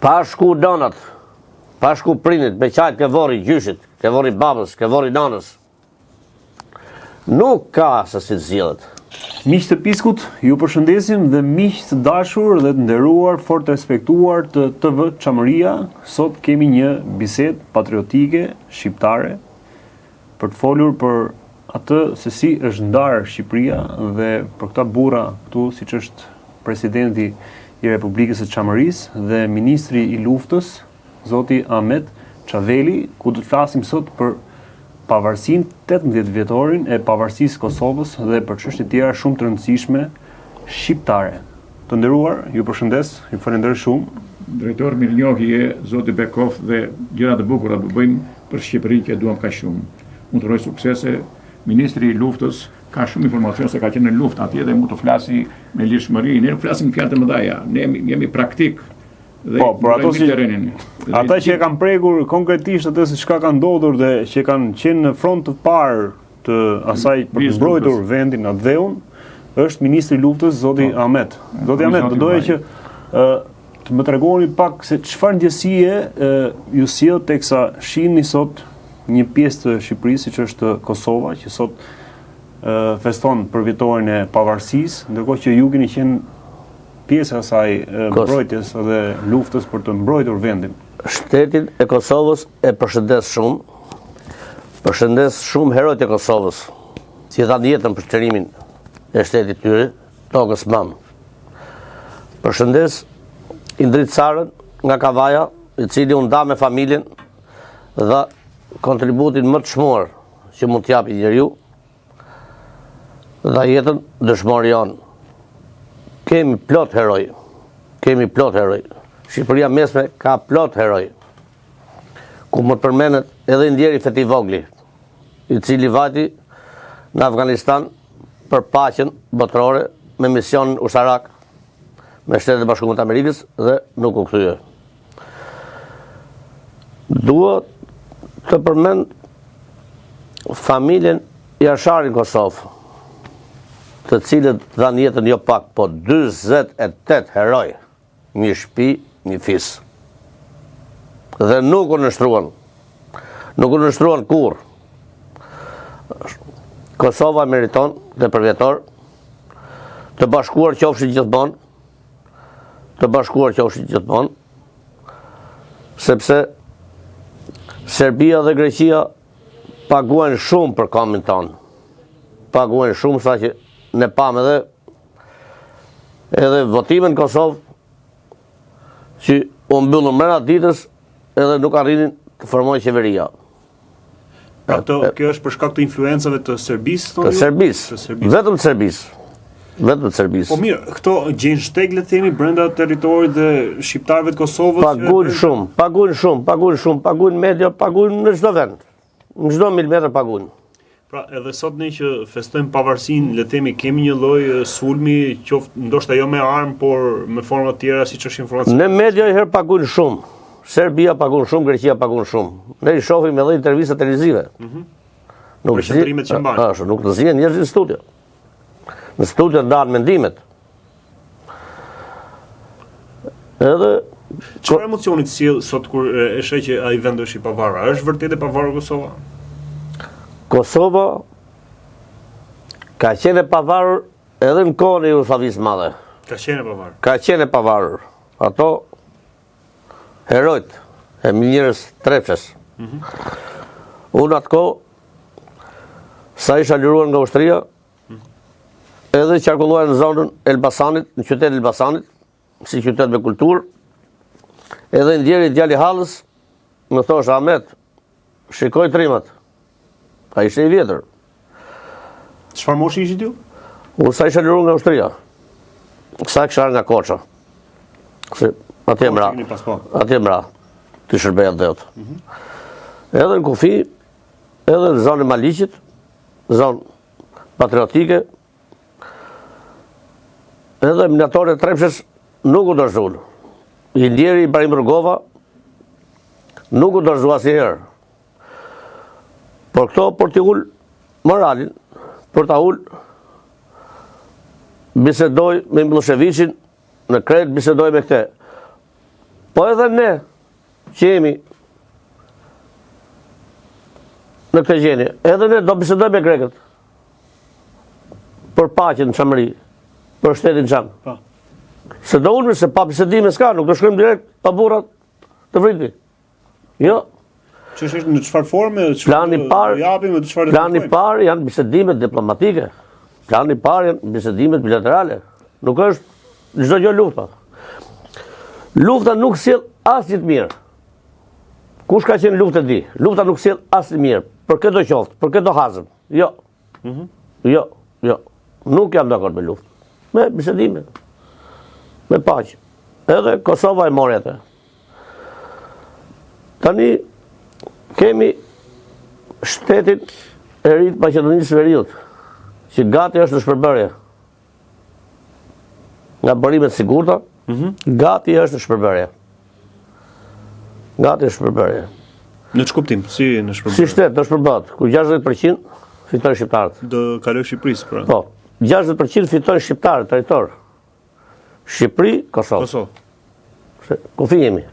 Pa shku donat, pa shku prinit, me qajt ke vori gjyshit, ke vori babës, ke vori nanës. Nuk ka se si të zgjedhet. Miq të Piskut, ju përshëndesim dhe miq të dashur dhe të nderuar, fort respektuar të TV Çamëria. Sot kemi një bisedë patriotike shqiptare për të folur për atë se si është ndarë Shqipëria dhe për këta burra këtu, siç është presidenti i Republikës së Çamërisë dhe ministri i luftës, zoti Ahmet Çaveli, ku do të flasim sot për pavarësinë 18 vjetorin e pavarësisë Kosovës dhe për çështje tjera shumë të rëndësishme shqiptare. Të nderuar, ju përshëndes, ju falenderoj shumë. Drejtor mirënjohje, zoti Bekov, dhe gjëra të bukura do bëjmë për Shqipërinë që duam kaq shumë. Unë të uroj suksese. Ministri i luftës ka shumë informacion se ka qenë në luftë atje dhe mund të flasi me lirshmëri. Ne nuk flasim fjalë të mëdha, ne jemi praktik. Po, por ato ata që e kanë prekur konkretisht atë se çka ka ndodhur dhe që kanë qenë në front të parë të asaj për të mbrojtur vendin atë dheun, është ministri i luftës zoti Ahmet. Zoti Ahmet, do doja që të më tregoni pak se çfarë ndjesie ju sjell teksa shihni sot një pjesë të Shqipërisë, siç është Kosova, që sot feston për vjetorin e pavarësisë, ndërkohë që ju keni qenë pjesë asaj mbrojtjes dhe luftës për të mbrojtur vendin. Shtetin e Kosovës e përshëndes shumë. Përshëndes shumë herojt e Kosovës, që dhanë jetën për çlimin e shtetit tyre, tokës mam. Përshëndes Indrit Carën nga Kavaja, i cili u nda me familjen dhe kontributin më të çmuar që mund t'japi njeriu dhe jetën dëshmor janë. Kemi plot heroj. Shqipëria mesme ka plot heroj. Ku më përmenet edhe Indjeri Fetivogli, i cili vati në Afganistan për paqen botërore me misionin usharak me Shtetet e Bashkuara të Amerikës dhe nuk u kthye. Dua të përmend familjen Jasharin Kosovë, të cilët dhanë jetën jo pak, po 48 heroj, një shtëpi, një fis. Dhe nuk u nështruan kur. Kosova meriton dhe përvjetor të bashkuar qofshin gjithmonë, sepse Serbia dhe Greqia paguajnë shumë për kombin tonë. Paguajnë shumë sa që ne pam edhe votimin në Kosovë që u mbyllën mëna ditës edhe nuk arrinin të formojnë qeveria. Kjo është për shkak të influencave të Serbisë? Të Serbisë, vetëm të Serbisë. Po mirë, këto gjejnë shteg, le të themi, brenda territorit dhe shqiptarëve të Kosovës? Paguajnë media, paguajnë në çdo vend. Në çdo milimetër paguajnë. Pra, edhe sot ne që festojmë pavarësinë, le të themi, kemi një lloj sulmi, qoftë ndoshta jo me armë, por me forma të tjera siç është informacioni. Në media herë paguajnë shumë. Serbia paguajnë shumë, Greqia paguajnë shumë. Ne i shohim edhe intervista televizive. Për qëndrimet që mbajnë. Nuk të zihen njerëz në studio. Në studio ndahen mendimet. Edhe çfarë emocioni të sjell sot kur e sheh që ai vend është i pavarur? A është vërtet e pavarur Kosova? Kosova ka qenë e pavarur edhe në kohën e Jugosllavisë madhe. Ka qenë e pavarur. Ato herojt e minjerës Trepçes. Unë atë kohë, sa isha liruar nga ushtria, edhe qarkulluar në zonën Elbasanit, në qytetin Elbasanit, si qytet me kulturë, edhe ndjeri djali Hallës, më thosh Ahmet, shikoj trimat. A ishte i vjetër. Çfarë moshi ishit ju? Unë sa isha liruar nga ushtria. Sa kisha nga Koça. Se atje mra. Të shërbeja dheut. Edhe në kufi, edhe në zonë Maliqit, zonë patriotike, edhe minatore Trepçes nuk u dorëzuan. Indjeri Ibrahim Rugova nuk u dorëzua asnjëherë. Por këto për t'i ullë moralin, për t'a ullë, bisedoj me Miloševićin, në kret bisedoj me këte. Po edhe ne që jemi në këtë gjendje, edhe ne do bisedojmë me grekët për paqen në Çamëri, për shtetin Çam. Po. Se do ulmi se pa bisedime s'ka, nuk do shkojmë direkt pa burrat të vritni. Jo. Që është në çfarë forme, Plani parë, japim, çfarë plani parë janë bisedimet diplomatike. Plani parë janë bisedimet bilaterale. Nuk është çdo gjë lufta. Lufta nuk sjell asgjë të mirë. Kush ka qenë luftë di? Lufta nuk sjell asgjë të mirë. Për këtë do qoftë, për këtë do hazëm. Jo. Jo. Nuk jam dakord me luftë. Me bisedime. Me paqe. Edhe Kosova e mori atë. Tani kemi shtetin e ri të Maqedonisë Veriut, që gati është në shpërbërje. Nga bërimet sigurta, gati është në shpërbërje. Gati është shpërbërje. Në ç'kuptim? Si në shpërbërje? Si shtet do shpërbat, ku 60% fitojnë shqiptarët. Do kaloj Shqipërisë, pra. Po, 60% fitojnë shqiptarët, territor. Shqipëri, Kosovë. Kosovë. Kufi jemi.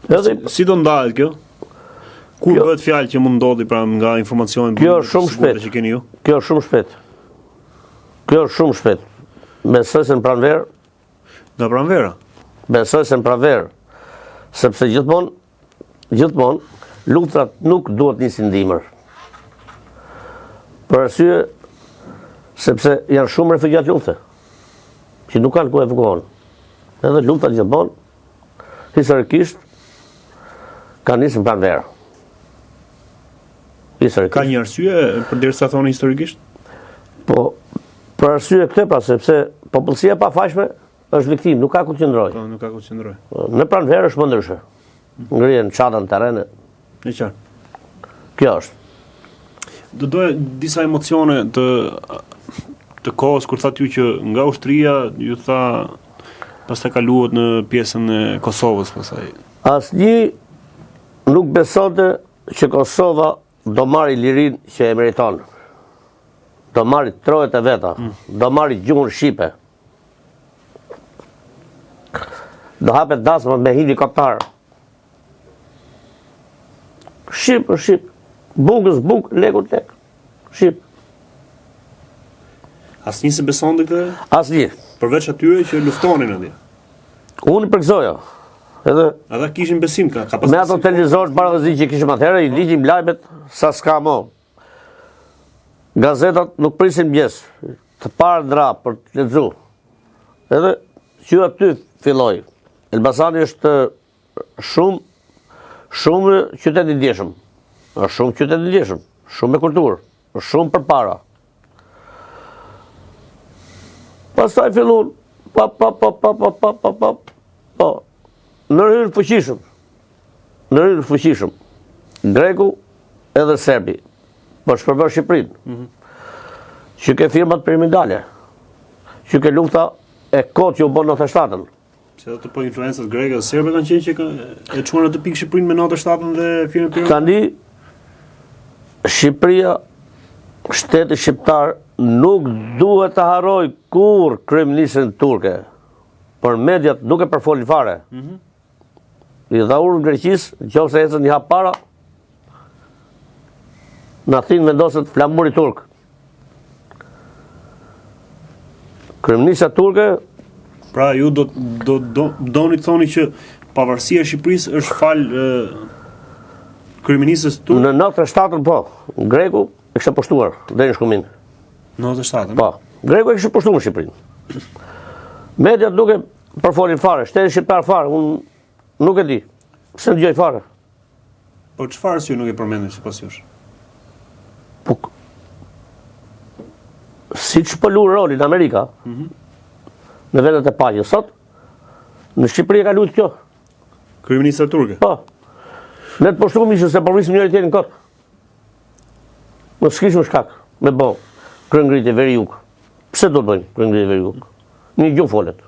Edhe Si do ndahet kjo? Kur bëhet fjalë që mund ndodhi pra nga informacionet Kjo është shumë shpejt. që keni ju? Kjo është shumë shpejt. Kjo është shumë shpejt. Besoj se në pranverë, Nga pranvera. besoj se në pranverë, sepse gjithmonë luftrat nuk duhet nisin ndimër. Për arsye sepse janë shumë refugjat lufte, që nuk kanë ku evakuohen. Edhe luftat gjithmonë historikisht kanë nisë në pranverë. Ka një arsye përderisa thoni historikisht? Po, për arsye këtë pra, sepse popullsia e pafajshme është viktim, nuk ka ku të qëndrojë. Po, nuk ka ku të qëndroj. Në pranverë është më ndryshe. Ngrihen çata në terrene. Në qartë. Kjo është. Do doja disa emocione të kohës kur thatë ju që nga ushtria ju tha pastaj kaluat në pjesën e Kosovës pastaj. Asnjë nuk besonte që Kosova do marri lirinë që e meriton. Do marri trojet e veta, do marri gjuhën shqipe. Do hapet dasma me helikopter. Shqip. Bugës bug, lekut lek. Shqip. Asnjë se besonte këtë? Asnjë. Përveç atyre që luftonin atje. Unë përgëzoja. Edhe Ata kishin besim ka pas. me ato televizorët baradhëzi që kishim atëherë, i ligjim lajmet sa s'ka mo. Gazetat nuk prisin mjes, të parë ndra për të lexu. Edhe që aty filloi. Elbasani është shumë qytet i ndjeshëm. Është shumë qytet i ndjeshëm, shumë me kulturë, është shumë përpara. Pastaj fillon po. Në rrugë fuqishëm. Në rrugë fuqishëm. Greku edhe serbi. Po shpërbën Shqipërinë. Që ke firmat piramidale. Që ke lufta e kot që u bën 97-ën. Se ato po influencat greke dhe serbe kanë qenë që e çuan atë pikë Shqipërinë me 97-ën dhe firmat piramidale. Tani Shqipëria, shteti shqiptar nuk duhet të harroj kur kryeministrin turke. Por mediat nuk e përfolin fare. I dha urë Greqisë, nëse ecën një hap para, në Athinë vendoset flamuri turk. Kryeministra turke, Pra ju doni të thoni që pavarësia e Shqipërisë është fal kryeministës turke në 97-ën po, Greku e kishte poshtuar deri në shkumin. në 97-ën. Po, Greku e kishte poshtuar Shqipërinë. Mediat nuk e përfolin fare, shteti shqiptar fare, unë nuk e di. Se në gjej fare. Po çfarë si ju nuk e përmendin sipas jush? Po, si që pëllu rolin Amerika, në vendet e paqes sot, në Shqipëri e ka luajtur kjo. Kryeministra turke. Po, ne të poshtuam ishte se përvisim njëri tjetrin kot. Më s'kishim shkak me bo kryengritje veri jug. Pse do të bëjnë kryengritje veri jug? Një gjuhë folet.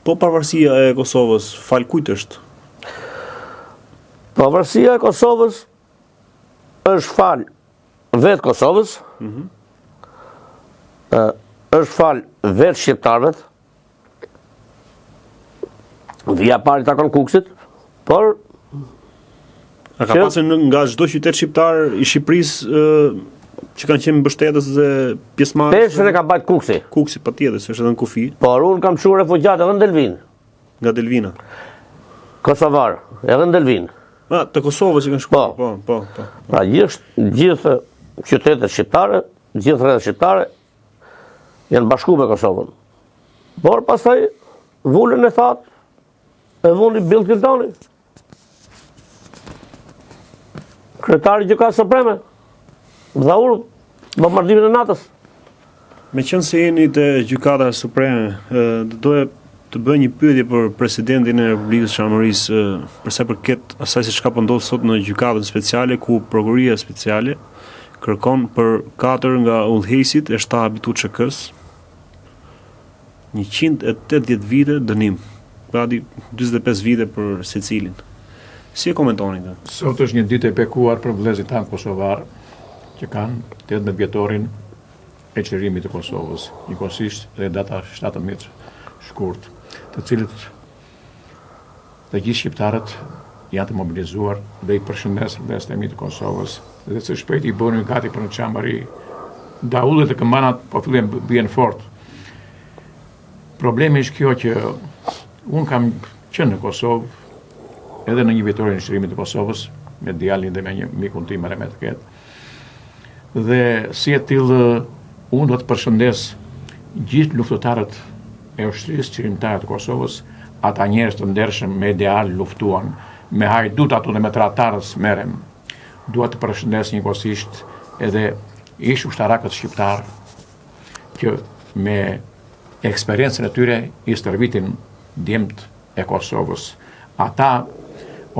Po pavarësia e Kosovës fal kujt është? Pavarësia e Kosovës është fal vetë Kosovës, është fal vetë shqiptarëve, Vija pari takon Kuksit, por A ka pasur nga çdo qytet shqiptar i Shqipërisë që kanë qenë mbështetës dhe pjesëmarrës? peshën e ka bajt Kuksi. Kuksi patjetër, se është edhe në kufi, Por unë kam çuar refugjat edhe në Delvin, nga Delvina. Kosovar, edhe në Delvin. Të Kosovës që kanë shkuar. Po. Pra gjithë qytetet shqiptare, gjithë rrethet shqiptare janë bashku me Kosovën. Por pastaj vulën e thatë e vuni Bill Clintoni. Kryetari i Gjykatës Supreme. Dhaur bombardimin e natës. Me qenë se jeni të Gjykata Supreme, doja të bëj një pyetje për presidentin e Republikës së Çamërisë për sa përket asaj se çka po ndodh sot në gjykatën speciale, ku prokuroria speciale kërkon për 4 nga udhëheqësit e shtabi TUÇK-s 180 vite dënim. Gati 45 vite për secilin. Si e komentoni këtë? Sot është një ditë e bekuar për vëllezërit tanë kosovar që kanë 18 vjetorin e qeverimit të Kosovës, njëkohësisht dhe data 17 shkurt, të cilët të gjithë shqiptarët janë të mobilizuar dhe i përshëndes vëllezërit e mi të Kosovës, dhe së shpejti i bënë gati për në qamari, daullet e këmbanat po fillen bien fort. Problemi është kjo që unë kam qenë në Kosovë, edhe në një vjetorin e shërimit të Kosovës, me djalin dhe me një mikun tim me të ketë. Dhe si e tillë, unë do të përshëndes gjithë luftëtarët e ushtrisë qërimtare të Kosovës, ata njerëz të ndershëm me ideal luftuan, me hajdut ato dhe me tratarës merrem. Dua të përshëndes njëkohësisht edhe ish ushtarakët shqiptar që me eksperiencën e tyre i stërvitin djemt e Kosovës. Ata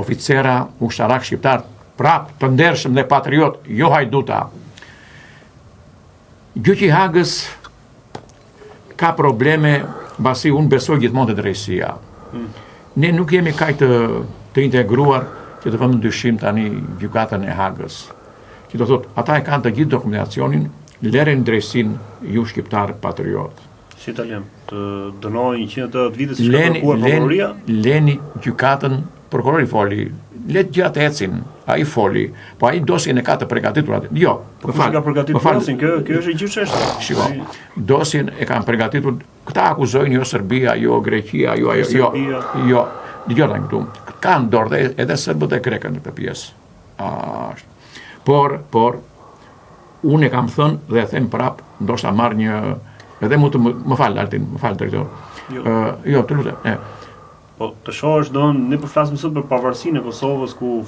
oficera ushtarak shqiptar prap të ndershëm dhe patriot, jo hajduta. Gjyqi i Hagës ka probleme, basi unë besoj gjithmonë të drejtësia. Ne nuk jemi kaq të integruar që të vëmë në dyshim tani gjykatën e Hagës. Që do thotë, ata e kanë të gjithë dokumentacionin, leren drejtësinë ju shqiptar patriot. Si italian, të dënojë 180 vite si ka kërkuar prokuroria? Leni gjykatën, prokurori foli, let gjatë ecin, ai foli, po ai dosjen e ka të përgatitur. Jo, po ka përgatitur dosjen, kjo është gjë çështë. Shiko, dosjen e kanë përgatitur, këta akuzojnë jo Serbia, jo Greqia, jo. Dëgjoni këtu. Kanë dorë edhe serbët e grekët në këtë pjesë. Por unë e kam thënë dhe e them prap, ndoshta marr një edhe mund të më fal Altin, më fal drejtor. Jo, të lutem. Po të shohësh ne po flasim sot për pavarësinë e Kosovës ku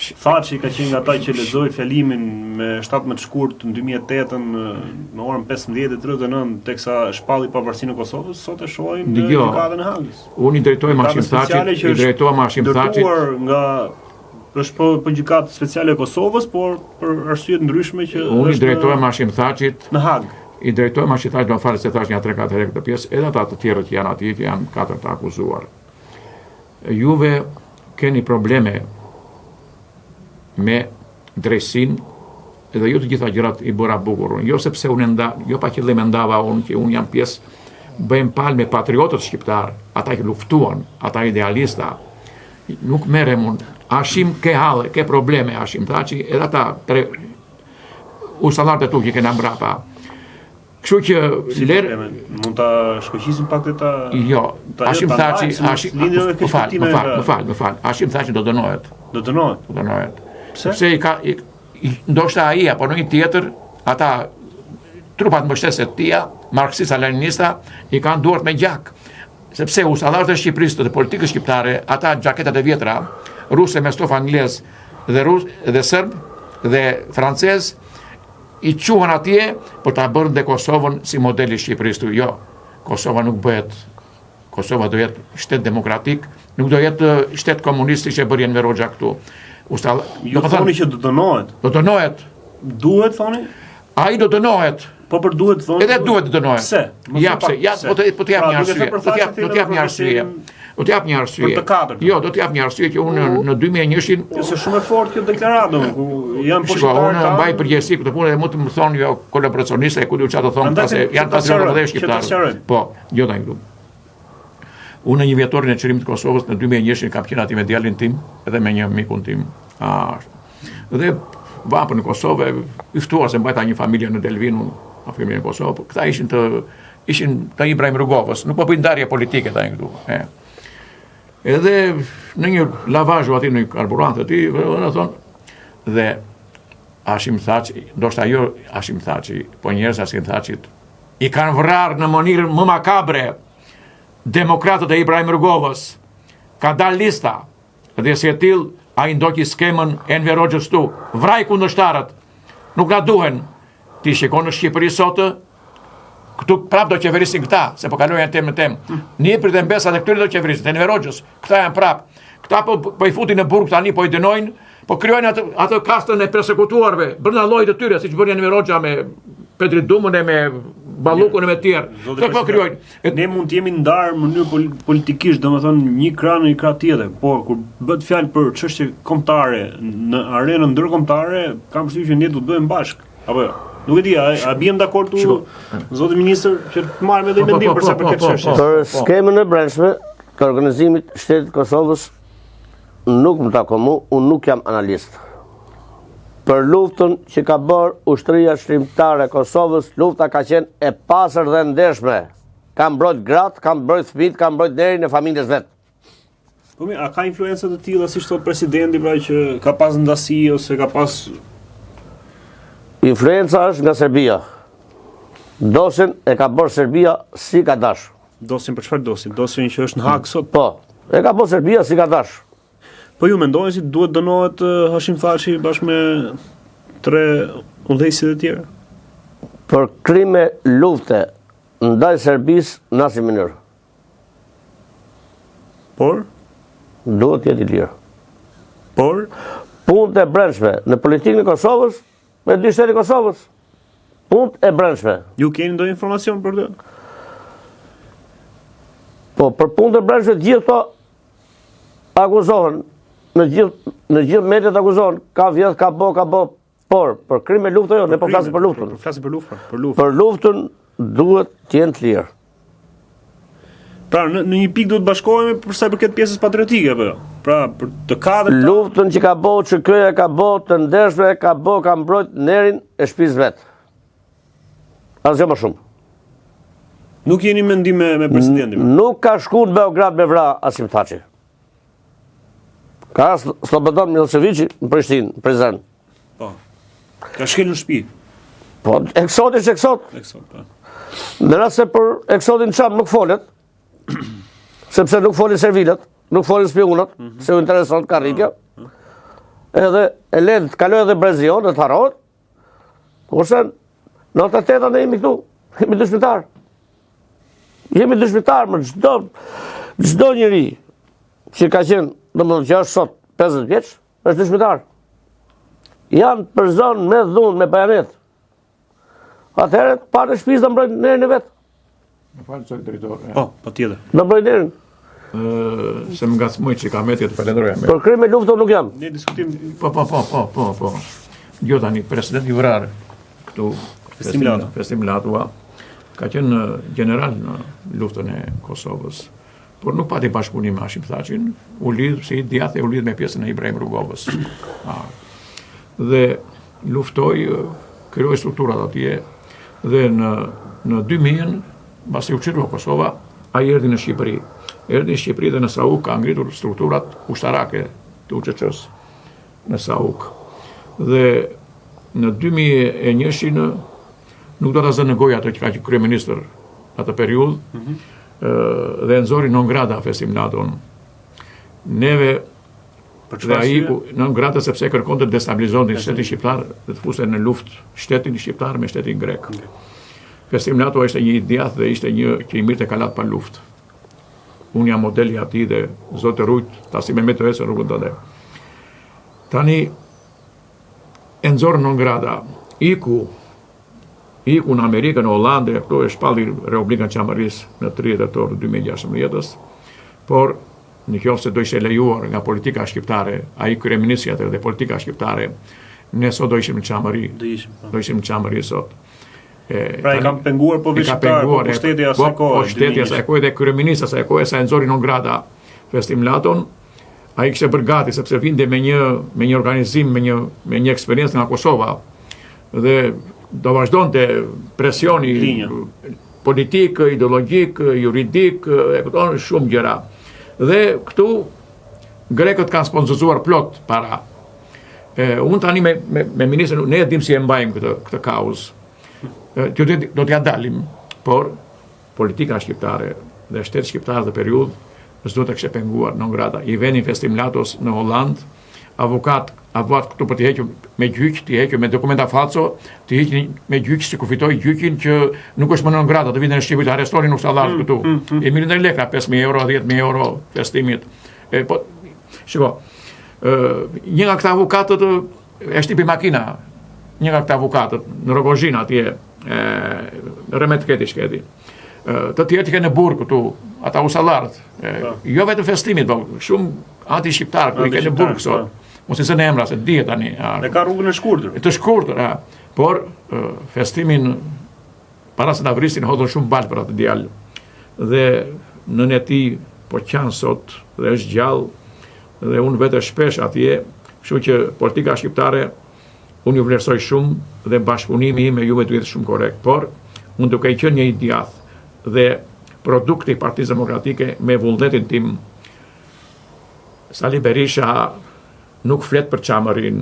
Thaçi ka qenë nga ata që lexoi fjalimin me 17 shkurt në 2008 në orën 15:39 teksa shpalli pavarësinë e Kosovës, sot e shohim në gjykatën e Hagës. Unë i drejtoj Hashim Thaçit, nga është po gjykatë speciale e Kosovës, por për arsye të ndryshme që unë i drejtoj Hashim Thaçit në Hagë. I drejtoj Hashim Thaçit, do të falë se thash një 3-4 herë këtë pjesë, edhe ata të tjerë që janë atje, që janë 4 të akuzuar. Juve keni probleme me drejtësinë edhe ju të gjitha gjërat i bëra bukur. Jo sepse jo pa qëllim e ndava unë që unë jam pjesë, bëjmë palë me patriotët shqiptar, ata që luftuan, ata idealista. Nuk merrem unë. Hashim ke halle, ke probleme Hashim Thaçi, edhe ata ushtallarët e tu që kena mbrapa. Kështu që mund ta shkoqisim pak këta. Jo, Hashim Thaçi, më fal. Hashim Thaçi do dënohet. Do dënohet. Sepse ndoshta ai apo në një tjetër, ata trupat mbështetëse të tija, marksista leninista, i kanë duart me gjak. Sepse ushtallarët e Shqipërisë të politikës shqiptare, ata gjaketat e vjetra, ruse me stof anglez dhe serb dhe francez, i quan atje për ta bërë dhe Kosovën si modeli Shqipërisë. Jo, Kosova nuk bëhet. Kosova do jetë shtet demokratik, nuk do jetë shtet komunistik që bërjen me Roxha këtu. Jo thoni që do dënohet. Do dënohet. Duhet thoni? Ai do dënohet. Po për duhet thoni? Edhe duhet të dënohet. Pse? Po të jap një arsye. Do të jap një arsye. Do të jap një arsye. Për të katërt. Jo, do të jap një arsye që unë në 2001-shin është shumë e fortë kjo deklaratë, ku janë po shqiptarë. Unë mbaj përgjegjësi këtë punë dhe mund të më thonë jo kolaboracioniste, ku do çfarë të thonë, se janë patriotë dhe shqiptarë. Po, jo tani këtu. Unë në një vjetorin e qërimit të Kosovës në 2001 kam qenë ati me djalin tim edhe me një mikun tim. Dhe vapën në Kosovë, iftuar se mbajta një familje në Delvin, a familje në Kosovë, këta ishin të Ibrahim Rrugovës, nuk po bëjnë ndarje politike ta një këtu. Edhe në një lavazhu ati në karburant ati, në thonë, dhe Hashim Thaçi, ndoshta jo Hashim Thaçi, po njerëz Hashim Thaçit, i kanë vrarë në mënyrë më makabre demokratët e Ibrahim Rrugovës. Ka dalë lista, dhe si e tillë ai ndoqi skemën Enver Hoxhës tu, vraj kundërshtarët, nuk na duhen. Ti shikon në Shqipëri sot, këtu prap do qeverisin këta, se po kalojnë temë në temë. Niprit e mbesat e këtyre do qeverisin, Enver Hoxhës, këta janë prap. Këta po i futin në burg tani, po i dënojnë, po krijojnë atë kastën e persekutuarve, brenda llojit të tyre, siç bën Enver Hoxha me Petrit Dumën e me Ballukun e me tjerë. Këto po krijojnë. Ne mund të jemi ndarë në mënyrë politikisht, domethënë një krah në një krah tjetër, por kur bëhet fjalë për çështje kombëtare në arenën ndërkombëtare, kam përshtypjen që ne do të bëjmë bashkë. Apo jo? Nuk e di, a biem dakord tu, zoti ministër, që të marrim edhe mendim për sa përket çështjes. Për skemën e brendshme të organizimit shtetit të Kosovës nuk më takon mua, unë nuk jam analist. Për luftën që ka bërë ushtria shqiptare e Kosovës, lufta ka qenë e pasër dhe ndershme. Ka mbrojt gratë, ka mbrojt fëmijët, ka mbrojt deri në familjes vet. Po a ka influenca të tilla siç thot presidenti, pra që ka pas ndasi ose ka pas influenca është nga Serbia. Dosin e ka bërë Serbia si ka dash. Dosin për çfarë dosin? Dosin që është në Hag sot. Po, e ka bërë Serbia si ka dash. Po ju mendoni si duhet dënohet Hashim Thaçi bashkë me 3 udhëheqësit e tjerë? Për krime lufte ndaj Serbisë në asnjë mënyrë. Por duhet të jetë i lirë. Por punët e brendshme në politikën e Kosovës, me dy shtetet e Kosovës. Punët e brendshme. Ju keni ndonjë informacion për këtë? Po, për punët e brendshme gjithë këto akuzohen, në gjithë mediat akuzohen, ka vjedh, ka bo, por për krime lufte jo, ne po flasim për luftën. Flasim për luftën. Për luftën duhet të jenë të lirë. Pra, në një pikë duhet bashkohemi për sa i përket pjesës patriotike, apo jo? Pra, për të katërt luftën që ka bëu ÇK-ja, ka bëu të ndershme, ka mbrojt nerin e shtëpisë vet. Asgjë më shumë. Nuk jeni mendim me presidentin. Nuk ka shku në Beograd me vra Hashim Thaçi. Ka Slobodan Miloševići në Prishtinë, në Prizren. Po. Ka shkel në shtëpi. Po, eksot është eksot. Eksot, po. Në rast se për eksotin çam nuk folet, sepse nuk folin servilet, nuk folin spionat, se u intereson karrikja. Edhe e lënë të kalojë edhe Brezion, të harrohet. Kurse në 98 ne jemi këtu, jemi dëshmitar. Jemi dëshmitar më çdo njeri që ka qenë, domethënë që është sot 50 vjeç, është dëshmitar. Janë për zonë me dhunë, me bajanet. Atëherë, pa në shtëpisë do mbrojnë nerin e vet. Më falë, zoti drejtor. Po, patjetër. Do mbrojnë nerin. Se më ngacmoj që ka meti të falenderoj. Për krime lufte nuk jam. Ne diskutim. Po. Jo tani, presidenti vrarë këtu, Festim Latua, ka qenë general në luftën e Kosovës, por nuk pati bashkëpunim me Hashim Thaçin, u lidh si i djathtë, u lidh me pjesën e Ibrahim Rrugovës. Dhe luftoi, krijoi strukturat atje, dhe në 2000, pasi u çirua Kosova, ai erdhi në Shqipëri. Erdhi në Shqipëri dhe në Sauk ka ngritur strukturat ushtarake të UÇÇ-s në Sauk. Dhe në 2001 nuk do ta zënë në gojë ato që ka qenë kryeministër atë periudhë, dhe nxori non grata Festim Laton. Neve dhe ai non grata sepse kërkonte të destabilizonte shtetin shqiptar dhe të fuste në luftë shtetin shqiptar me shtetin grek. Festim Lato ishte një i djathtë dhe ishte një që i mirë të kalat pa luftë. Unë jam modeli atij dhe zotë rujt, tasi me të esë rrugën tënde. Tani e nxorën non grata, iku në Amerikën, në Hollandë, këto e shpalli Republikën Çamarisë në 30 tetor 2016, por në qoftë se do ishte lejuar nga politika shqiptare, ai kryeministri dhe politika shqiptare, ne sot do ishim në Çamari. Do ishim në Çamari sot. Pra i kam penguar po vishtar, po pushteti asaj kohë. Po pushteti asaj kohë dhe kryeministri asaj kohë sa e nxori non grata festimlaton, ai kishte bërë gati sepse vinte me një organizim, me një eksperiencë nga Kosova dhe do vazhdonte presioni politik, ideologjik, juridik, e kupton shumë gjëra. Dhe këtu grekët kanë sponsorzuar plot para. Unë tani me ministrin ne e dim si e mbajmë këtë kauzë. Do t'ja dalim, por politika shqiptare dhe shteti shqiptar dhe periudhë s'do të kishte penguar non grata. I venin Festimlatos në Holland, avokat këtu për t'i hequr me gjyq, t'i hequr me dokumenta falso, t'i heqin me gjyq si kufitoi gjyqin që nuk është më non grata, të vinë në Shqipëri të arrestonin nuk sallat këtu. E mirin në lekra 5.000 euro, 10.000 euro festimit. Po shiko, një nga këta avokatët e shtipi makina, një nga këta avokatët në Rogozhin atje, Remet Keti. Të tjerë të në burg këtu, ata usallarët, jo vetëm festimit, shumë anti-shqiptarë këtu i ke në burg sot. Mos i zënë emra, se dihet tani. Dhe ka rrugën e shkurtër. Të shkurtër, por festimin para se ta vrisin hodhën shumë balë për atë djalë. Dhe nën e tij po qanë sot dhe është gjallë dhe unë vetë shpesh atje, kështu që politika shqiptare unë ju vlerësoj shumë dhe bashkëpunimi im me juve duhet shumë korrekt, por unë duke qenë një i djathtë dhe produkti i Partisë Demokratike me vullnetin tim, Sali Berisha nuk flet për çamërin.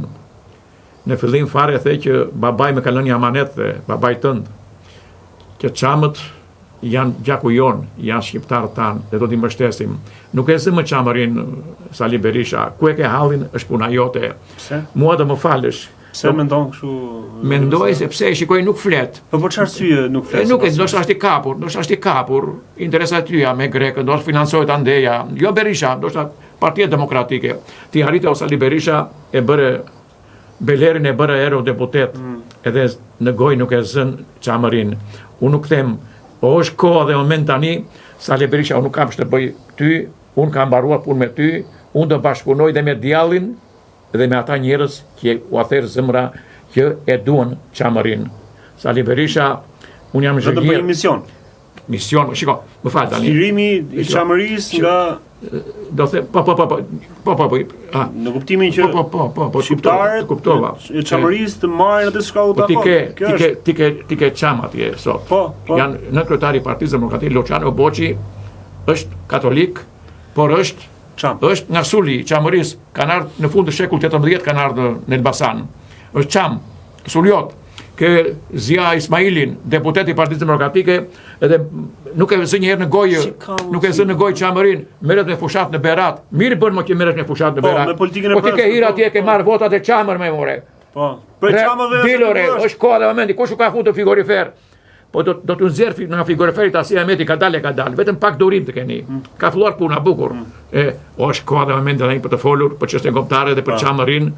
Në fillim fare the që babai më ka lënë amanet dhe babai tënd, që çamët janë gjaku jon, janë shqiptarët tanë dhe do t'i mbështesim. Nuk e zë më çamërin Sali Berisha, ku e ke hallin është puna jote. Pse? Mua do më falësh. Pse mendon kështu? Mendoj sepse shikoj nuk flet. Po çfarë arsye nuk flet? Nuk e ndoshta është i kapur, interesat tyja me grekët, ndoshta financohet andeja, jo Berisha, ndoshta Partia Demokratike. Ti arrite Sali Berisha e bëre Belerin e bëre eurodeputet, edhe në gojë nuk e zën çamërin. Unë nuk them, o është koha dhe moment tani, Sali Berisha unë nuk kam të bëj ty, unë kam mbaruar punë me ty, unë do bashkëpunoj dhe me djallin dhe me ata njerëz që u ather zemra që e duan çamërin. Sali Berisha, unë jam zhgjedhur. Do të bëj mision. Mision, shiko, më fal tani. Shirimi i çamërisë nga do të po. Në kuptimin që shqiptarët kuptova. E çamërisë të marrin atë çka u takon. Ti ke çam atje sot. Po. Janë në kryetari i Partisë Demokratike Luciano Boçi është katolik, por është nga Suli, çamërisë, kanë ardhur në fund të shekullit 18 kanë ardhur në Elbasan. Është çam, Suliot. Ke Zia Ismailin, deputet i Partisë Demokratike, edhe nuk e zë një herë në gojë, nuk e zë në gojë çamërin, merret me fushat në Berat. Mirë bën më që merresh me fushat në Berat. Po ti ke hir atje, ke marr votat e çamër me more. Po. Për çamëve dilore, është koha dhe momenti, kush u ka futur frigorifer. Po do të nxjerr nga frigoriferit Asia Meti ka dalë, vetëm pak durim të keni. Ka filluar puna bukur. Është koha dhe momenti tani për të folur për çështjen kombëtare dhe për çamërin.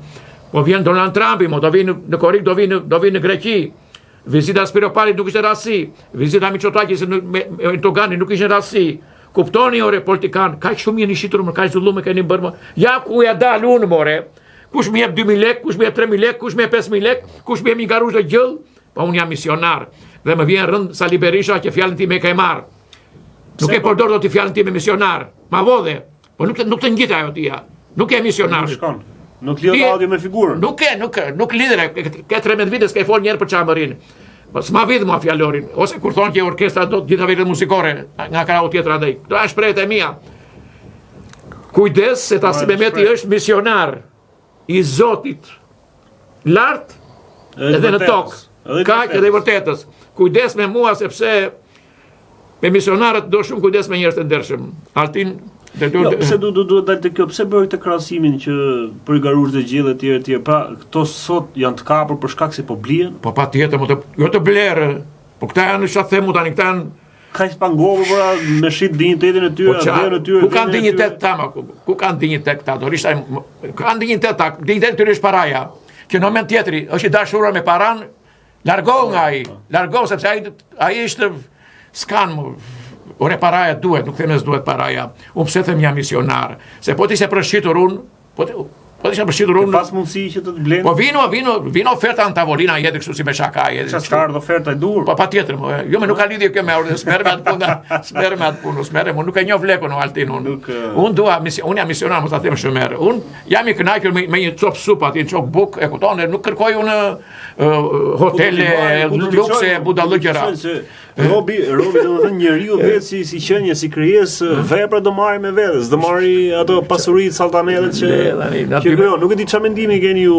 Po vjen Donald Trumpi, do vinë në Korrik, do vinë në Greqi. Vizita Spiropalit nuk ishte rasti. Vizita Mitsotakis në Erdogan nuk ishte rasti. Kuptoni ore politikan, kaq shumë jeni shitur, kaq zullume keni bërë. Ja ku ja dal unë more. Kush më jep 2.000 lekë, kush më jep 3.000 lekë, kush më jep 5.000 lekë, kush më jep një garush të gjëll, po unë jam misionar. Dhe më vjen rënd Sali Berisha që fjalën time e ka marr. Nuk e përdor dot fjalën time misionar. Ma vodhe. Po nuk të ngjit ajo tia. Nuk e misionar. Nuk lidhet audio me figurën. Nuk lidhet. Ka 13 vite s'ka fol një herë për çamërin. Po s'ma vit mua fjalorin. Ose kur thonë që orkestra do gjitha vetëm muzikore nga krau tjetër andaj. Kto është shprehja e mia. Kujdes se Tasim Mehmeti është misionar i Zotit. Lart edhe në tokë. Kaq edhe i vërtetës. Kujdes me mua sepse me misionarët do shumë kujdes me njerëz të ndershëm. Altin pse duhet dalë te kjo? Pse bëri këtë krahasimin që për garush dhe gjellë etj. Pra, këto sot janë të kapur për shkak se po blihen? Po patjetër, jo të blerë. Po këta janë çfarë themu tani, këta janë kaq pangovur me shit dinjitetin e tyre, vlerën e tyre. Ku kanë dinjitet ta, ku kanë dinjitet ta? Do rishtaj kanë dinjitet ta, dinjiteti tyre është paraja. Që në moment tjetri është i dashuruar me paran, largohu nga ai. Largohu sepse ai është skan ore paraja duhet, nuk them se duhet paraja. Unë pse them jam misionar, se po ti se përshqitur unë, Po isha përshitur unë. Pas mundësi që të blenë. Po vino oferta në tavolina, jetë kështu si me shaka, jetë. Çfarë ka ardhur oferta e dur? Po patjetër, jo më nuk ka lidhje kjo me ardhmë, smerë me atë punë, unë nuk e njoh lekun në Altin unë. Unë dua, unë jam misionar, mos ta them shumë herë. Unë jam i kënaqur me një cop supë aty, një cop buk, e kupton, nuk kërkoj unë hotele, lukse, budallëgjëra. Robi domethënë njeriu vetë si qenie, si krijesë, vepra do marrë me vete, s'do marrë ato pasuritë saltanetet që krijon. Nuk e di çfarë mendimi keni ju,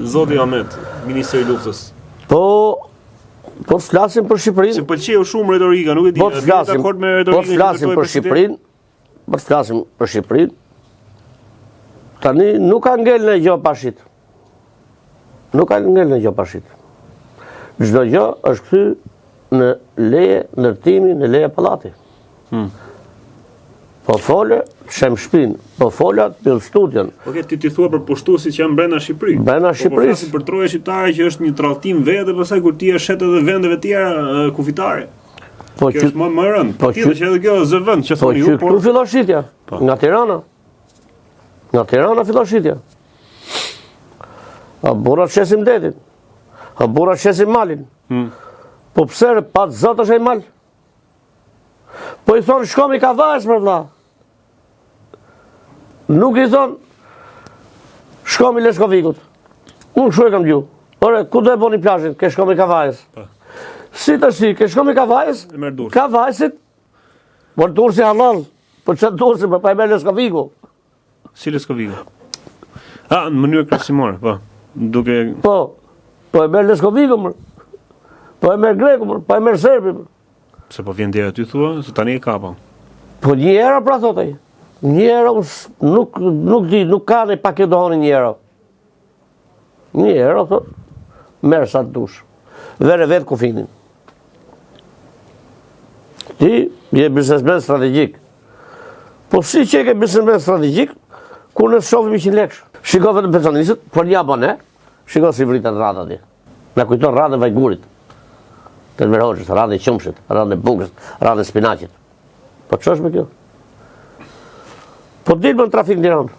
zoti Ahmet, ministri i luftës. Po të flasim për Shqipërinë. Se pëlqeu shumë retorika, nuk e di. Po të flasim për Shqipërinë. Tani nuk ka ngel në gjë pashit. Nuk ka ngel në gjë pashit. Çdo gjë është kthy në leje ndërtimi, në leje pallati. Po folë, shem shpinë, po folat për studion. Okej, ti thua për pushtuesit që janë brenda Shqipërisë. Brenda Shqipërisë. Po për troja shqiptare që është një tradhtim vetë, pastaj kur ti e shet edhe vendeve tjera kufitare. Po kjo është më rënd. Po që edhe kjo zë vend që thoni ju, por fillon shitja. Nga Tirana. Nga Tirana fillon shitja. A burrat shesin detin. A burrat shesin malin. Po pse pat zot është ai mal? Po i thonë shkomi ka vajs për vlla. Nuk i thonë shkomi Leskovikut. Unë kështu e kam gjuhë. Ore, ku do e boni plazhin? Ke shkomi ka vajs. Si të si, ke shkomi ka vajs? Ka vajsit? Por Durrësi halal. Po çfarë Durrësi, pa e merr Leskoviku. Si Leskoviku? Në mënyrë krahasimore, po. Duke Po e merr Leskoviku, më. Po e merr Greku, më. Po e merr Serbi, më. Se po vjen deri aty thua, se tani e kapon. Po një era pra thot ai. Një era nuk ka ne pak e dohoni një era. Një era thot, merr sa të dush. Vere vetë kufinin. Ti je biznesmen strategjik. Po si që ke biznesmen strategjik, kur në shohim 100 lekë. Shiko vetëm pensionistët, po një abone, shiko si vritet rrada ti. Na kujton rradë vajgurit. Të nërhoqës, rradë e qumshit, rradë e bukës, rradë e spinaqit. Po që është me kjo? Po dilë më në trafik në Tiranë.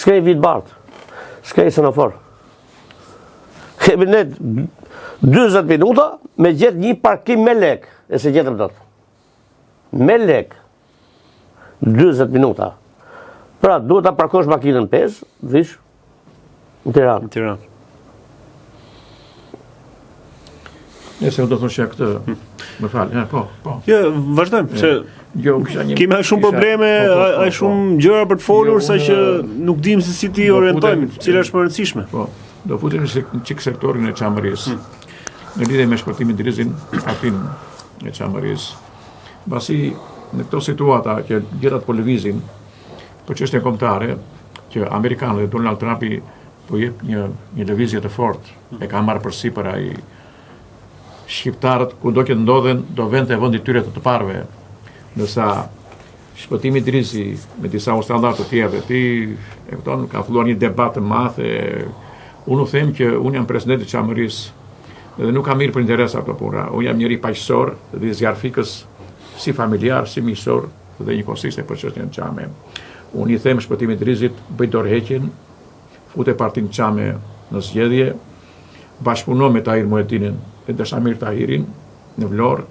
S'ke i vitë bartë. S'ke i semafor. Kemi ne 20 minuta me gjithë një parkim me lek. E se gjithëm të të. Me lek. 20 minuta. Pra, duhet ta parkosh makinën 5, vish, në Tiranë. Nëse u do thoshja këtë, më falë, po. Jo, vazhdojmë, se kemi shumë probleme, ai shumë gjëra për të folur, sa që nuk dim se si ti orientojmë, cila është më e rëndësishme. Po, do futem në çik sektorin e Çamërisë. Në lidhje me shpërtimin drizin, atin e Çamërisë. Pasi në këto situata që gjithat po lëvizin për çështje kombëtare, që amerikanët dhe Donald Trumpi po jep një lëvizje të fortë, e ka marrë përsipër ai shqiptarët, ku do që ndodhen, do vend të vendi tyre të parëve. Nësa shpëtimi i Drizi me disa ustalllar të tjerë, ti e kupton, ka filluar një debat të madh. Unë u them që unë jam presidenti i Çamërisë dhe nuk kam mirë për interesa këto puna. Unë jam njëri paqësor dhe zjarfikës, si familjar, si miqësor dhe një konsiste për çështjen e Çame. Unë i them shpëtimit të Drizit, bëj dorëheqjen, fute partinë Çame në zgjedhje, bashkëpuno me Tahir Muhetinin e Dashamir Tahirin në Vlorë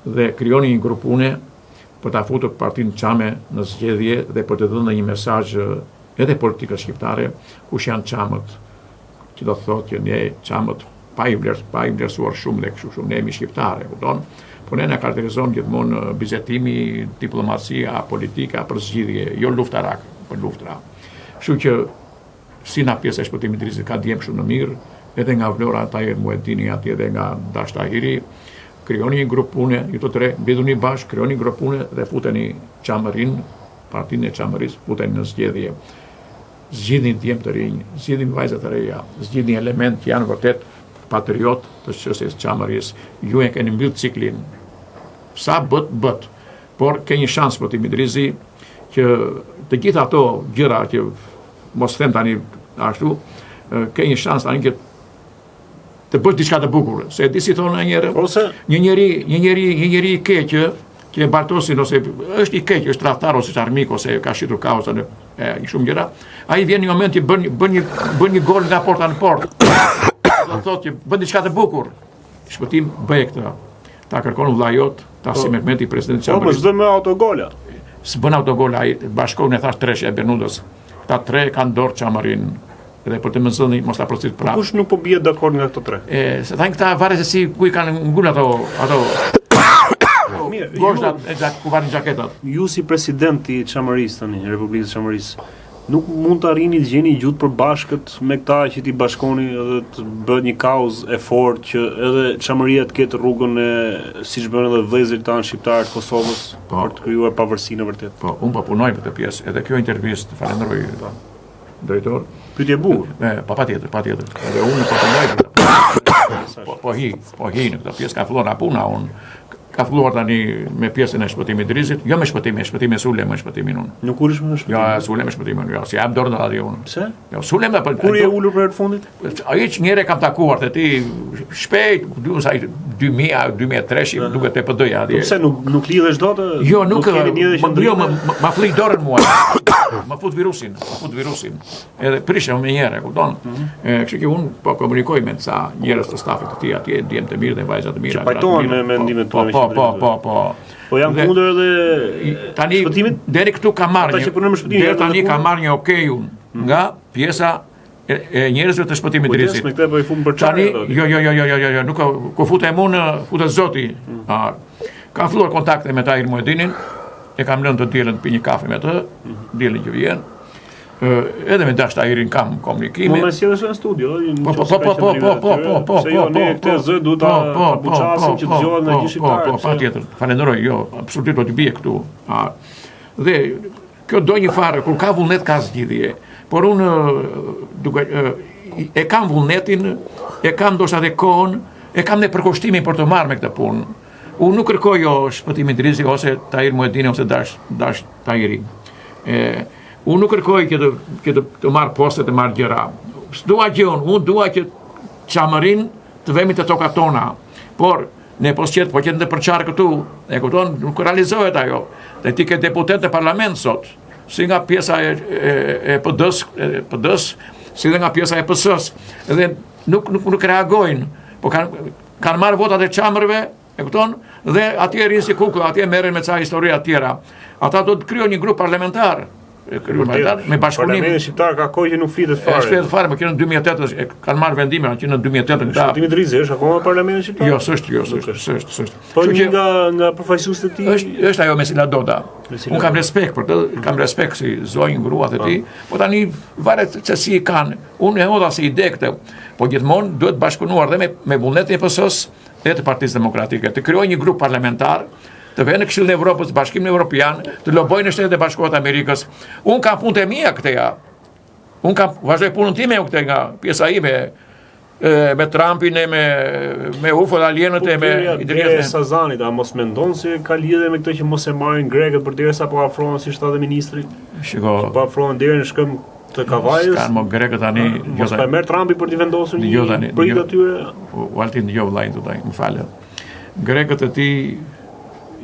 dhe krijoni një grup pune për ta futur partinë Çame në zgjedhje dhe për të dhënë një mesazh edhe politikës shqiptare, kush janë Çamët, që do të thotë që ne Çamët pa i vlerësuar shumë dhe kështu shumë, ne jemi shqiptare, kupton? Po ne na karakterizon gjithmonë bizetimi, diplomacia, politika për zgjidhje, jo luftarak, për luftra. Kështu që si na pjesë e shpëtimit të Drizit ka djem shumë në mirë, edhe nga Vlora Tahir Muhetini atje dhe nga Dash Tahiri, krijoni një grup pune, ju të tre, mbledhuni bashkë, krijoni një grup pune dhe futeni Çamërin, partinë e Çamërisë, futeni në zgjedhje. Zgjidhni djem të rinj, zgjidhni vajza të reja, zgjidhni element që janë vërtet patriot të çështjes Çamërisë. Ju e keni mbyll ciklin. Sa bët, por ke një shans shpëtimi i Drizi që të gjitha ato gjëra që mos them tani ashtu, ke një shans tani që të bësh diçka të bukur, se di si thonë njëherë, një njeri i keq që Bartosin ose është i keq, është tradhtar ose është armik ose ka shitur kaosën e shumë gjëra, ai vjen një moment që bën një gol nga porta në portë. Do thotë që bën diçka të bukur. Shpëtim bëje këtë. Ta kërkon vllai jot, Tasim Mehmeti, presidenti Po, Çamarisë. s'do me autogola. S'bën autogol ai, bashkon e thash treshja e Bernudës. Ta tre kanë dorë Çamarin dhe për të mësoni mos ta procit prapë. Kush nuk po bie dakord nga këto tre? Se thajnë këta varet se si ku i kanë ngul ato Mirë, goshtat ku varin xhaketat. ju si presidenti i Çamarisë tani, Republikës së Çamarisë, nuk mund të arrini të gjeni gjuhë përbashkët me këta që ti bashkoni edhe të bëhet një kauzë e fortë që edhe Çamaria të ketë rrugën e siç bën edhe vëllezërit tanë shqiptarë të Kosovës për të krijuar pavarësinë e vërtet. Po, unë po punoj për të pjesë, edhe kjo intervistë, falenderoj drejtor. Pyetje e bukur. Patjetër. Edhe unë po punoj për të. Po hi në këtë pjesë, ka filluar nga puna unë. Ka filluar tani me pjesën e shpëtimit të Rizit, jo me shpëtimin e Sulem, me shpëtimin unë. Nuk urish me shpëtim. Jo, Sulem me shpëtimin, jo, si jam dorë në radio unë. Pse? Jo, Sulem apo Kur je ulur për herë të fundit? ai që njëre kam takuar te ti shpejt, du sa 2000, 2003, duket te PD-ja atje. Pse nuk lidhesh dot? Jo, nuk keni një jo, qendrim. ma flik dorën mua. Ma fut virusin. Edhe prishem me njëre, kupton? Kështu që unë po komunikoj me ca njerëz të stafit të tij atje, djem të mirë dhe vajza të mira. Që pajtohen me mendimet tua. Po. Po janë kundër edhe tani shpëtimit? deri këtu ka marrë. Ata që punojnë me shpëtimin, Deri janë tani edhe ka kundër? marrë një okejun nga pjesa e njerëzve të shpëtimit të Rizit. Me këtë po i fum për Tani, çfarë? jo, nuk ku futem unë, futet Zoti. Ka filluar kontakte me Tahir Muhedinin, e kam lënë të dielën të pi një kafe me të, dielën që vjen. Edhe me Dash Tahirin kam komunikime. Mund të sjellësh në studio, Po. Se jo, ne këtë zë duhet ta buçasim që dëgjohet nga gjithë shqiptarët. Po, patjetër. Falenderoj, jo, absolutisht do të bie këtu. Dhe kjo do një farë, kur ka vullnet ka zgjidhje. Por unë e kam vullnetin, e kam ndoshta edhe kohën, e kam ne përkushtimin për të marrë me këtë punë. Unë nuk kërkoj jo shpëtimin të Rizit ose Tahir Muhedini ose Dash Tahiri. Unë nuk kërkoj që të marrë poste, të marrë gjëra. S'dua gjë unë dua që Çamarin të vemi të tokat tona. Por ne po qetë në përçarë këtu, e kupton, nuk realizohet ajo. Dhe ti ke deputet në parlament sot, si nga pjesa e PD-s, si dhe nga pjesa e PS-s, dhe nuk reagojnë, po kanë marrë votat e çamërve, e kupton, dhe atje rinë si kukull, atje merren me ca historia të tjera. Ata do të krijojnë një grup parlamentar, me bashkëpunim. Parlamenti shqiptar ka kohë që nuk flitet fare. Flitet fare, më që në 2008 kanë marrë vendime, që në 2008 këta. Shpëtimi i Rizit është akoma parlamenti shqiptar? Jo, s'është. Po një nga përfaqësuesit e tij. Është ajo Mesela Doda. Unë kam respekt për të, kam respekt si zonjë gruat e tij, po tani varet se si kanë. Unë e hodha si ide këtë, po gjithmonë duhet bashkëpunuar dhe me vullnetin e PS-s dhe të Partisë Demokratike, të krijojë një grup parlamentar, të vënë në Këshillin e Evropës, Bashkimin Evropian, të lobojnë në Shtetet e Bashkuara të Amerikës. Unë kam punë të mia këteja. Unë kam vazhdoj punën time këte nga pjesa ime me Trumpin e me UFO dhe alienët e me Idria Sazanit, a mos mendon se ka lidhje me këtë që mos e marrin grekët përderisa po afrohen si 7 ministri? Shiko, po afrohen deri në shkëm të Kavajës. Kanë më grekët tani. Mos pa merr Trumpi për t'i vendosur një prit atyre. Waltin jo vllajin tuaj, më falë. Grekët e tij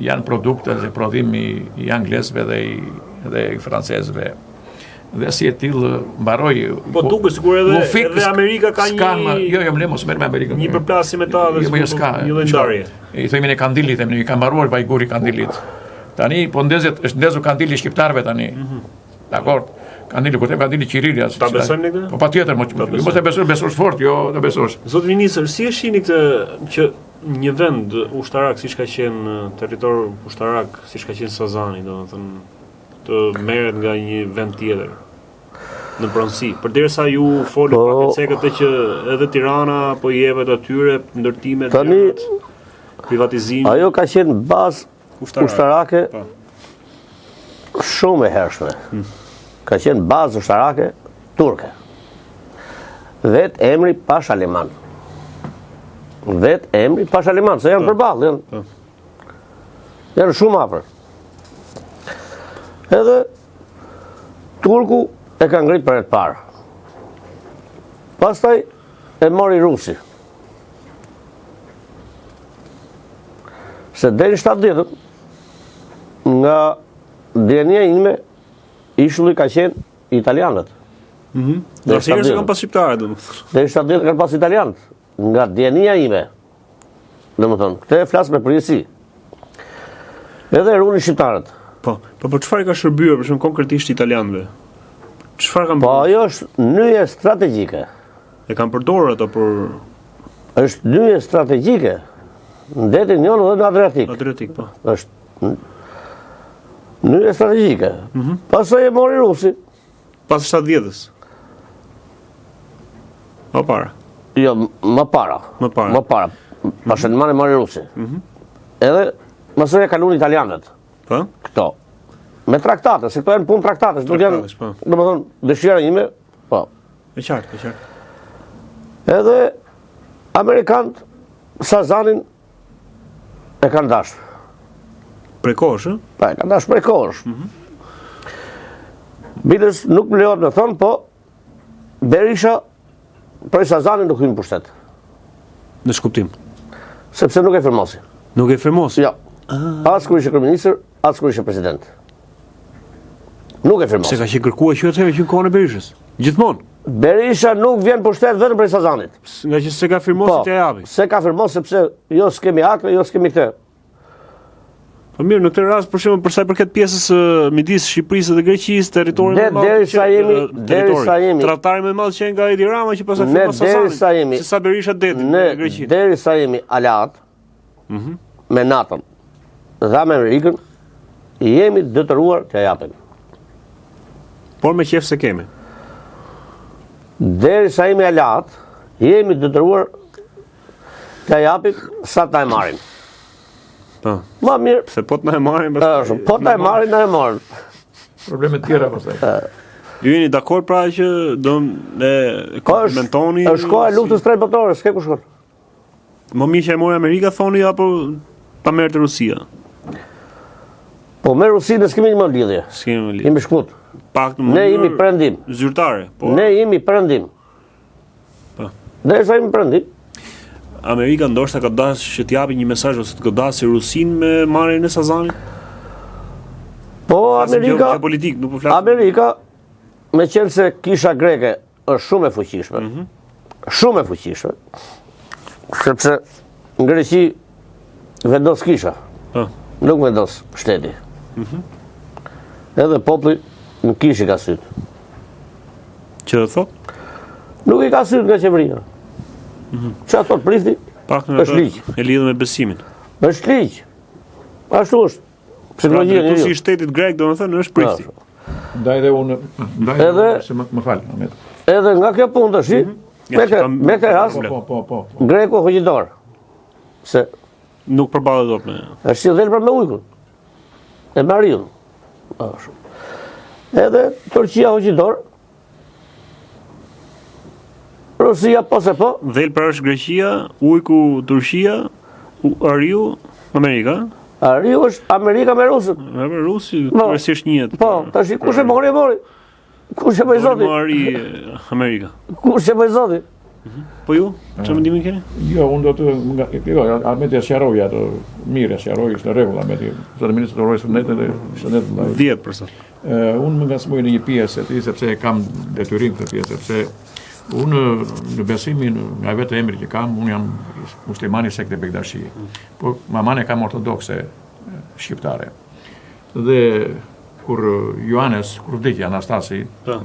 janë produkte dhe prodhim i anglezëve dhe i francezëve. Dhe si e tillë mbaroi. Po duket sikur edhe Amerika ka një. Jo, mos merr me Amerikën. Një përplasje me ta dhe një lëndarje. I themin e kandilit, i ka mbaruar vajguri kandilit. Tani po është ndezur kandili shqiptarëve tani. Dakor. Kandili, kur them kandili Qirilia. Ta besojmë ne këtë? Po patjetër, mos e besosh fort, jo, ta besosh. Zot ministër, si e shihni këtë që një vend ushtarak siç ka qenë territor ushtarak siç ka qenë Sazani, domethënë të merret nga një vend tjetër në pronësi, përderisa ju folët pak e cekët që edhe Tirana po i jepet atyre ndërtimet tani privatizim. Ajo ka qenë bazë ushtarake shumë e hershme. Ka qenë bazë ushtarake turke. Vetë emri Pashaliman. Se janë përballë, janë shumë afër. Edhe turku e ka ngrit për e të parë. Pastaj e mori rusi. Se deri në 70-ën nga djenja ime, ishulli ka qenë italianët. Dhe se kanë pas shqiptarë, domethënë. Dhe 70 kanë pas italianët. Nga djenja ime, domethënë, këtë e flas me përgjithësi. Edhe ruani shqiptarët. Po çfarë ka shërbyer për shemb konkretisht italianëve? Çfarë kanë Po ajo është nyje strategjike. E kanë përdorur ato për Është nyje strategjike në detin Jon dhe në Adriatik. Adriatik, po. Është nyje strategjike. Pastaj e mori rusi. Pas 7 vjetës. Më para. Jo, më para. Më para. Pas e mori rusi. Edhe mësoj e kalun italianët. Po? Këto. Me traktate, se këto janë punë traktate, nuk janë, po. domethënë, dëshira ime, po. E qartë. Edhe amerikanët Sazanin e kanë dashur. Prej kohësh, ë? Pa, e kanë dashur prej kohësh. Bilës nuk më lejohet me thonë, po Berisha prej Sazanin nuk hyn në pushtet. Në shkuptim. Sepse nuk e firmosi. Nuk e firmosi? Jo. As kur ishte kryeministër, as kur ishte president. Nuk e firmosi. Se ka qenë kërkuar që atëherë që në kohën e Berishës. Gjithmonë. Berisha nuk vjen pushtet vetëm prej Sazanit. Nga që se ka firmosi të japi. Se ka firmosi sepse jo s'kemi akre, jo s'kemi këtë. Po mirë, në këtë rast për shembull për sa i përket pjesës midis Shqipërisë dhe Greqisë, territori më i madh. Derisa jemi tradhtari më i madh që nga Edi Rama që pastaj firmos Sazanin. Se sa Berisha deti në Greqi. Derisa jemi aleat me NATO-n dhe me Amerikën, jemi detyruar t'ia japim. Por me qef se kemi. Derisa jemi aleat, jemi detyruar t'ia japim sa ta e marrin. Po. Ma mirë. Se po t'na e marrin, po ta e marrin, na e marrin. Probleme tjera pastaj. Ju jeni dakord pra që do e komplementoni? Është koha e luftës tretë botërore, s'ke ku shkon. Më mirë që e mori Amerika thoni apo ta merrte Rusia? Po me Rusinë s'kemi më lidhje. S'kemi më lidhje. Jemi shkut. Ne jemi perëndim. Zyrtare, po. Ne jemi perëndim. Po. Derisa jemi perëndim. Amerika ndoshta ka dashur që t'japi një mesazh ose të godasë Rusinë me marrjen e Sazanit? Po Amerika politik, nuk po flas. Amerika me qenë se kisha greke është shumë e fuqishme. Shumë e fuqishme. Sepse në Greqi vendos kisha. Nuk vendos shteti. Edhe populli në kishë ka sytë. Që dhe thot? Nuk i ka sytë nga qeveria. Që ato të prifti, është liqë. E lidhë me besimin. është liqë. Ashtu është. Psikologjia njeriu. Si shtetit grek, domethënë është prifti. Ndaj dhe unë, se më fal, Ahmet. Edhe nga kjo punë tash, me këtë rast, po. Greku hoqidor. Se nuk përballet dot me. Është si dhelpra me ujkun. E Mariun. Edhe Turqia hoqidor. Rusia po se po. Dhelpra është Greqia, ujku Turqia, Ariu Amerika. Ariu është Amerika me Rusën. Me Rusi, kryesisht njëhet. Po, tash kush e mori? Kush e bëj zoti? Mori Amerika. Kush e bëj zoti? Po ju, çfarë mendimi keni? Jo, unë do të Ahmeti e sqaroi ato, mirë e sqaroi, është në rregull Ahmeti. Zotë ministri uroj sunetin dhe shëndet vllai. 10%. Unë më ngasmoj në një pjesë e sepse kam detyrim këtë pjesë, sepse unë në besimin nga vetë emri që kam, unë jam muslimani sekte Bektashi. Po maman e kam ortodokse shqiptare. Dhe kur Joanes, kur vdekja Anastasi,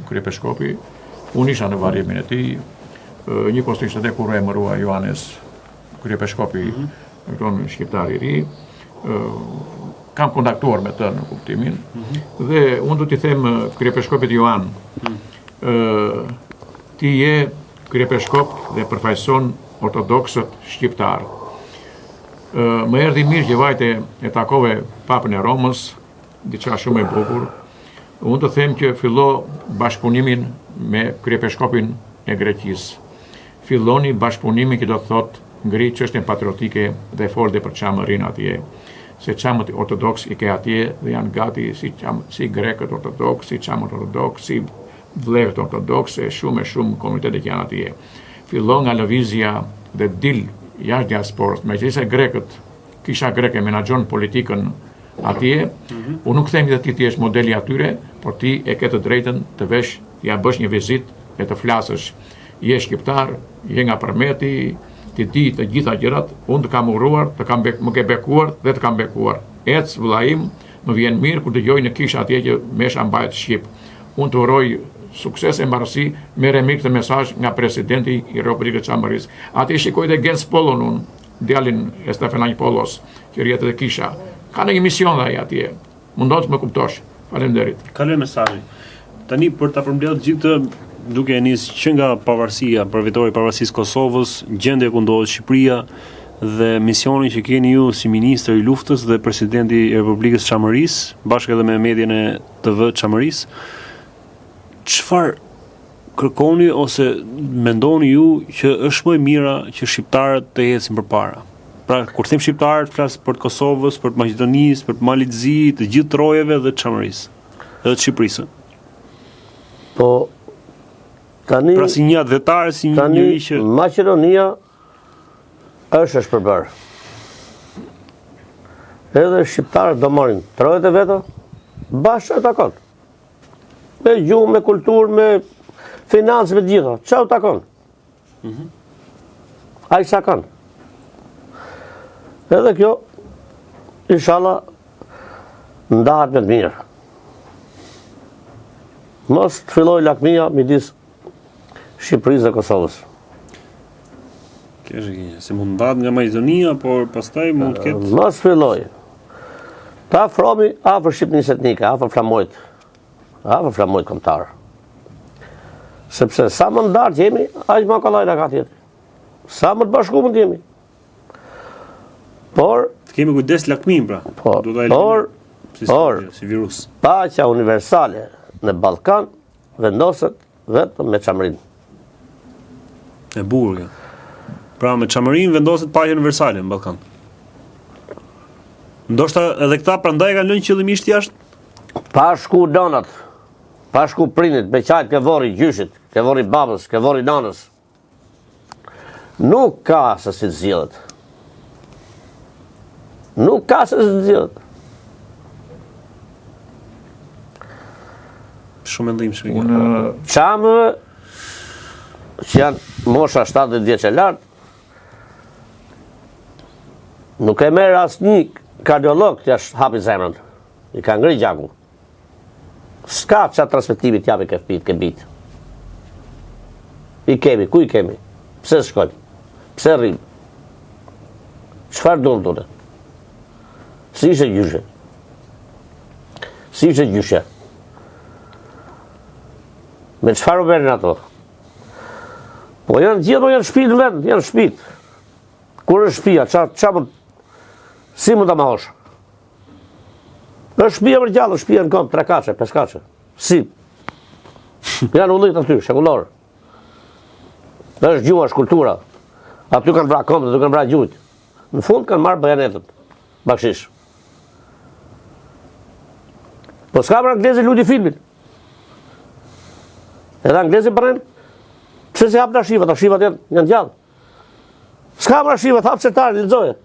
kryepeshkopi, unë isha në varrimin e tij. Një kohë ishte edhe kur emërua Joanes, kryepeshkopi, këton shqiptar i ri. Kam kontaktuar me të në kuptimin. Dhe unë do t'i them kryepeshkopit Joan, ti je kryepeshkop dhe përfaqëson ortodoksët shqiptar. Më erdhi mirë që vajte e takove papën e Romës, diçka shumë e bukur. Unë të them që fillo bashkëpunimin me kryepeshkopin e Greqisë. Filloni bashkëpunimin që do të thotë ngri çështjen patriotike dhe folde për çamërin atje. Se çamët ortodoks i ke atje dhe janë gati si grekët ortodoks, si çamët ortodoks, si vlerët ortodokse, shumë komunitete që janë atje. Fillon nga lëvizja dhe dil jashtë diasporës, megjithëse grekët, kisha greke menaxhon politikën atje, unë nuk themi që ti jesh modeli atyre, por ti e ke të drejtën të vesh, ja bësh një vizitë e të flasësh. Je shqiptar, je nga Përmeti, ti di të gjitha gjërat, unë të kam uruar, më ke bekuar dhe të kam bekuar. Ec vëlla im, më vjen mirë kur dëgjoj në kisha atje që mesha mbahet shqip. Unë të uroj sukses e mbarësi, merre mirë këtë mesazh nga presidenti i Republikës Çamërisë. Atje shikoj dhe Gens Pollon unë, djalin e Stefanaj Pollos, që rjetet e kisha. Ka në një mision dhe ai atje. Mundot më kuptosh. Faleminderit. Kaloj mesazhin. Tani për ta përmbledhur gjithë duke e nisë që nga pavarësia, përfitori i pavarësisë Kosovës, gjendja ku ndodhet Shqipëria dhe misionin që keni ju si ministër i luftës dhe presidenti i Republikës Çamërisë, bashkë edhe me median e TV Çamërisë, çfarë kërkoni ose mendoni ju që është më e mira që shqiptarët të ecin përpara? Pra, kur them shqiptarët, flas për të Kosovës, për të Maqedonisë, për të Malitzi, të gjithë trojeve dhe të Çamërisë, edhe të Shqipërisë. Po tani, pra si një advetar, si një njëri që Maqedonia është shpërbër. Edhe shqiptarët do marrin trojet e veta, bashkë takon. Me gjuhë, me kulturë, me financë, me gjitha. Çau takon. Ai sa kanë. Edhe kjo, inshallah, ndahet me të mirë. Mos të filloj lakmia midis Shqipërisë dhe Kosovës. Se mund ndahet nga Maqedonia, por pastaj mund të ketë... Mos filloj. Ta afrohemi afër shqipnisë etnike, afër flamojt kombëtar. Sepse sa më ndarë që jemi, aq më kollaj nga ka tjetër. Sa më të bashku mund jemi. Por të kemi kujdes lakmin pra. Si virus. Paqja universale në Ballkan vendoset vetëm me Çamërinë. E bukur kjo. Pra me Çamërinë vendoset paqja universale në Ballkan. Ndoshta edhe këta prandaj kanë lënë qëllimisht jashtë. Pa shku donat, pa shku prinit, me qajt ke vori gjyshit, ke vori babës, ke vori nanës. Nuk ka se si të zgjedhet. Nuk ka se si të zgjedhet. Shumë mendim shpjegoj. Çamëve që janë mosha 70 vjeç e lartë, nuk e merr asnjë kardiolog të jashtë hapi zemrën. I ka ngri gjaku. S'ka çat transmetimi të japi ke fëmijët, ke bit. I kemi, ku i kemi? Pse shkojmë? Pse rrim? Çfarë duhet? Si ishte gjyshe? Si ishte gjyshe? Me çfarë u bën ato? Po janë janë shtëpi në vend, janë shtëpi. Kur është shtëpia, si mund ta marrësh? Është shtëpia për gjallë, shtëpia në kom, 3 kaçe, 5 kaçe. Si? Janë ullit aty, shekullor. Është gjua, është kultura. Aty kanë vrar kombë, aty kanë vrar gjujt. Në fund kanë marrë bajanetët. Bakshish. Po s'ka për anglezi ludi filmin. Edhe anglezi përren, pse se hap të arshivat janë gjallë. S'ka për arshivat, hap sertari, lexoje.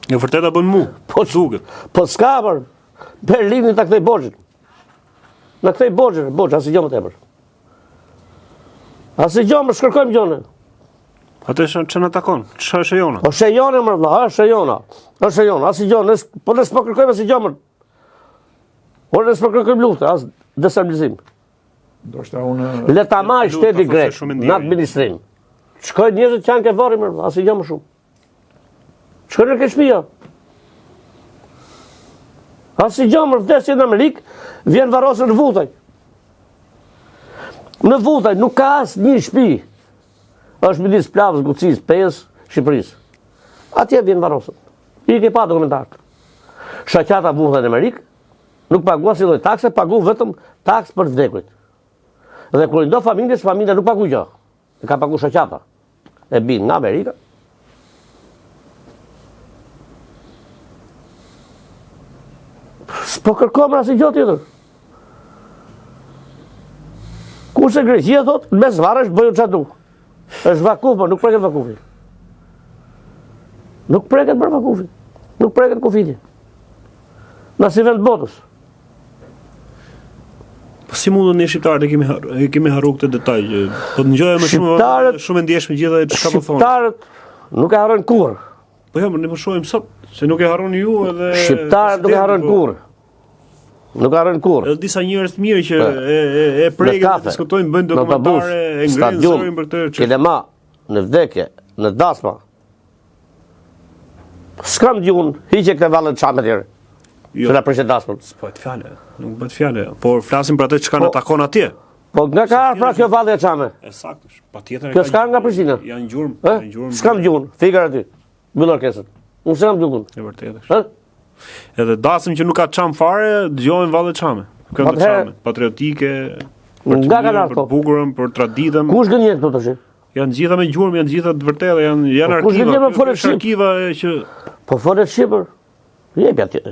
Në vërteta bën mu, po zuket. Po s'ka për Berlinin ta kthej Borxhin. Na kthej Borxhin, asnjë gjë më tepër. Asnjë gjë më shkërkojmë gjone. Atë që na takon, çfarë është jona? Po shejone më vëlla, është jona. Është jona, asnjë gjë, po ne s'po kërkojmë asnjë gjë më. Ora ne s'po kërkojmë luftë, as destabilizim. Ndoshta unë le ta marrë shteti grek në administrim. Shkoj njerëzit që janë ke varri më, asnjë gjë më shumë. Shkoj në shtëpia. Asnjë gjë më vdesin në Amerikë, vjen varrosën në Vutaj. Në Vutaj nuk ka asnjë shtëpi. Është midis Plavës, Gucis, Pes, Shqipërisë. Atje vjen varrosën. I ke pa dokumentar. Shoqata Vutaj në Amerikë nuk paguan si lloj takse, paguan vetëm taks për të vdekurit. Dhe kur i do familjes, familja nuk pagu gjë. E ka pagu shoqata. E bin nga Amerika. S'po kërkom asnjë gjë tjetër. Kurse Greqia thot, mes varresh bëju çfarë du. Është vakuf, po nuk preket vakufi. Nuk preket për vakufin. Nuk preket kufiti. Na si vend botës. Si mundën ne shqiptarët e kemi harru këtë detaj? Po dëgjoj më shumë e ndjeshme gjithë çka po thonë. Shqiptarët nuk e harrojnë kurrë. Po jo, ne po shohim sot se nuk e harroni ju edhe shqiptarët nuk e harrojnë kurrë. Nuk e harrojnë kurrë. Edhe disa njerëz të mirë që e prekin, diskutojnë, bëjnë dokumentare, e ngrenë zërin për këtë. Kinema, në vdekje, në dasma. S'kam gjun, hiqe këtë vallet çamë tjerë. Jo. Që na prishet dasmën. S'bëhet fjalë, nuk bëhet fjalë, por flasim për atë çka na takon atje. Po nga ka ardhur pra kjo vallë e çamë? Saktë, patjetër. Kjo s'ka nga Prishtina. Janë gjurmë, S'kam gjun, fikar aty. Mbyll orkestrën. Unë s'kam gjun. E vërtetë është. Edhe dasim që nuk ka çam fare, dëgjojnë vallë çame. Këngë çame, patriotike, nga kanë ardhur. Për bukurën, për traditën. Kush gënjen këtu tash? Janë gjitha me gjurmë, janë gjitha të vërteta, janë arkiva që po folet shqipër. Jepi aty.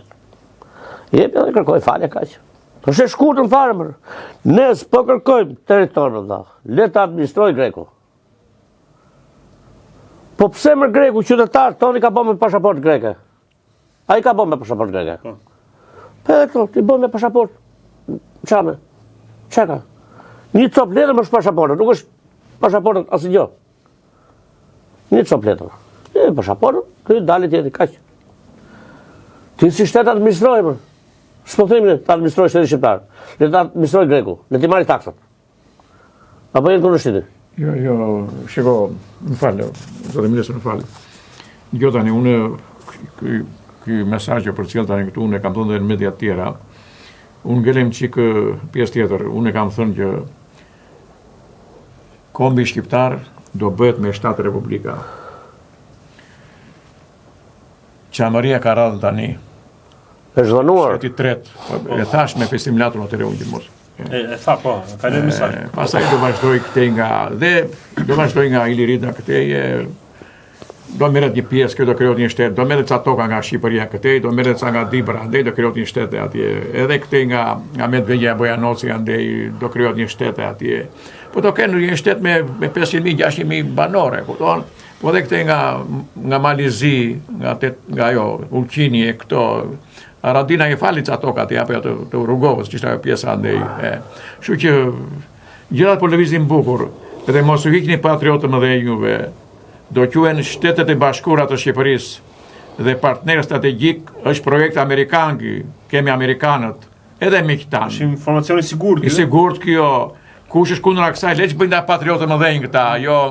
Jepi dhe kërkoj falje kaq. Po është shkurtën fare më. Ne s'po kërkojmë territor më dha. Le ta administroj Greku. Po pse më Greku qytetar toni ka bën me pasaportë greke? Ai ka bën me pasaportë greke. Po këto ti bën me pasaportë çame. Çka? Një cop letër më është pasaportë, nuk është pasaportë asgjë. Një cop letër. Pasaportë, ky dalë tjetër kaq. Ti si shtet administroj më. S'po themi ta administroj shtetin shqiptar. Le ta administroj Greku, le ti marrë taksat. Apo jenë kundërshtit? Jo, shiko, më falë, zotë ministër, më falë. Gjo tani, unë, ky mesazh që për cilë tani këtu, unë e kam thënë dhe në media tjera, unë ngelem qikë pjesë tjetër, unë e kam thënë që kombi shqiptar do bëhet me 7 republika. Qamëria ka radhë tani. E zhvënuar. Shteti tret, e thash me festimulatur atëre unë gjithmos. E tha po, ka një mesazh. Pastaj do vazhdoj do vazhdoj nga Ilirida këtej, do merret një pjesë, kjo do krijohet një shtet, do merret ca toka nga Shqipëria këtej, do merret ca nga Dibra, andej do krijohet një shtet atje. Edhe këtej nga Medvegja e Bojanoci andej do krijohet një shtet atje. Po do kenë një shtet me 500.000, 600.000 banore, kupton? Po edhe këtej nga Malizi, nga ajo Ulqini e këto Aradina i falit ca tokat i apo të Rrugovës, që ishte ajo pjesa andej. Kështu që gjërat po lëvizin bukur, edhe mos u hiqni patriotën edhe juve. Do quhen Shtetet e Bashkuara të Shqipërisë dhe partner strategjik është projekt amerikan, kemi amerikanët, edhe miqtan. Është informacion i sigurt. I sigurt kjo, kush është kundër kësaj, le të bëjnë patriotën edhe këta, jo.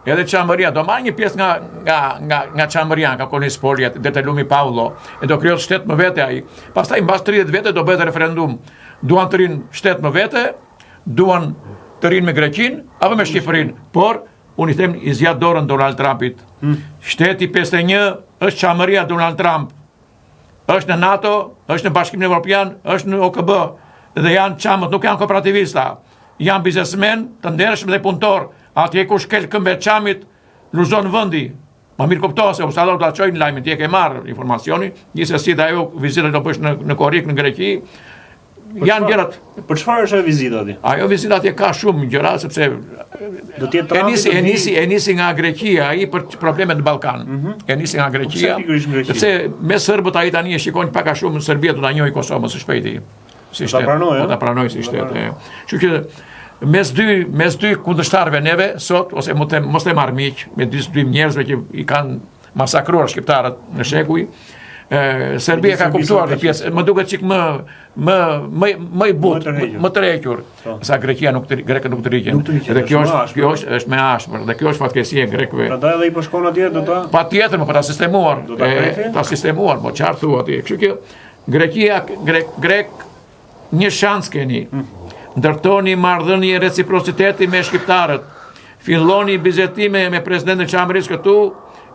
Edhe Qamëria, do marrë një pjesë nga Qamëria, nga Konispolja, dhe të Lumi Paulo, e do krijohet shtet më vete ai. Pastaj mbas 30 vete do bëhet referendum. Duan të rinë shtet më vete, duan të rinë me Greqinë apo me Shqipërinë. Por unë i them i zjat dorën Donald Trumpit. Shteti 51 është Qamëria Donald Trump. Është në NATO, është në Bashkimin Evropian, është në OKB. Dhe janë çamët, nuk janë kooperativista. Janë biznesmen të ndershëm dhe punëtor. Atje kush kel këmbë çamit, luzon vendi. Ma mirë kuptohet se ustallor do ta çojnë lajmin, ti e ke marrë informacionin, gjithsesi dhe ajo vizita do bësh në Korrik, në Greqi. Janë gjërat. Për çfarë është ajo vizita atje? Ajo vizita atje ka shumë gjëra sepse do të jetë e nisi nga Greqia ai për problemet në Ballkan. E nisi nga Greqia. Sepse me serbët ai tani e shikojnë pak a shumë Serbia do ta njohë Kosovën së shpejti. Si shtet. Do ta pranoj si shtet. Kështu që mes dy kundërshtarëve neve sot ose mos të marr miq me dy njerëzve që i kanë masakruar shqiptarët në shekuj. Serbia ka kuptuar të pjesë, më duket çik më i butë, më të rrequr. Sa Greqia grekët nuk të rriqen. Dhe kjo është me ashpër, dhe kjo është fatkeqësia e grekëve. Prandaj edhe i po shkon atje do ta. Patjetër, më ta sistemuar. Ta sistemuar, po çfarë thua ti? Kështu që Greqia grek një shans keni. Ndërtoni marrëdhënie reciprociteti me shqiptarët. Filloni bizetime me presidentin Qamërisë këtu,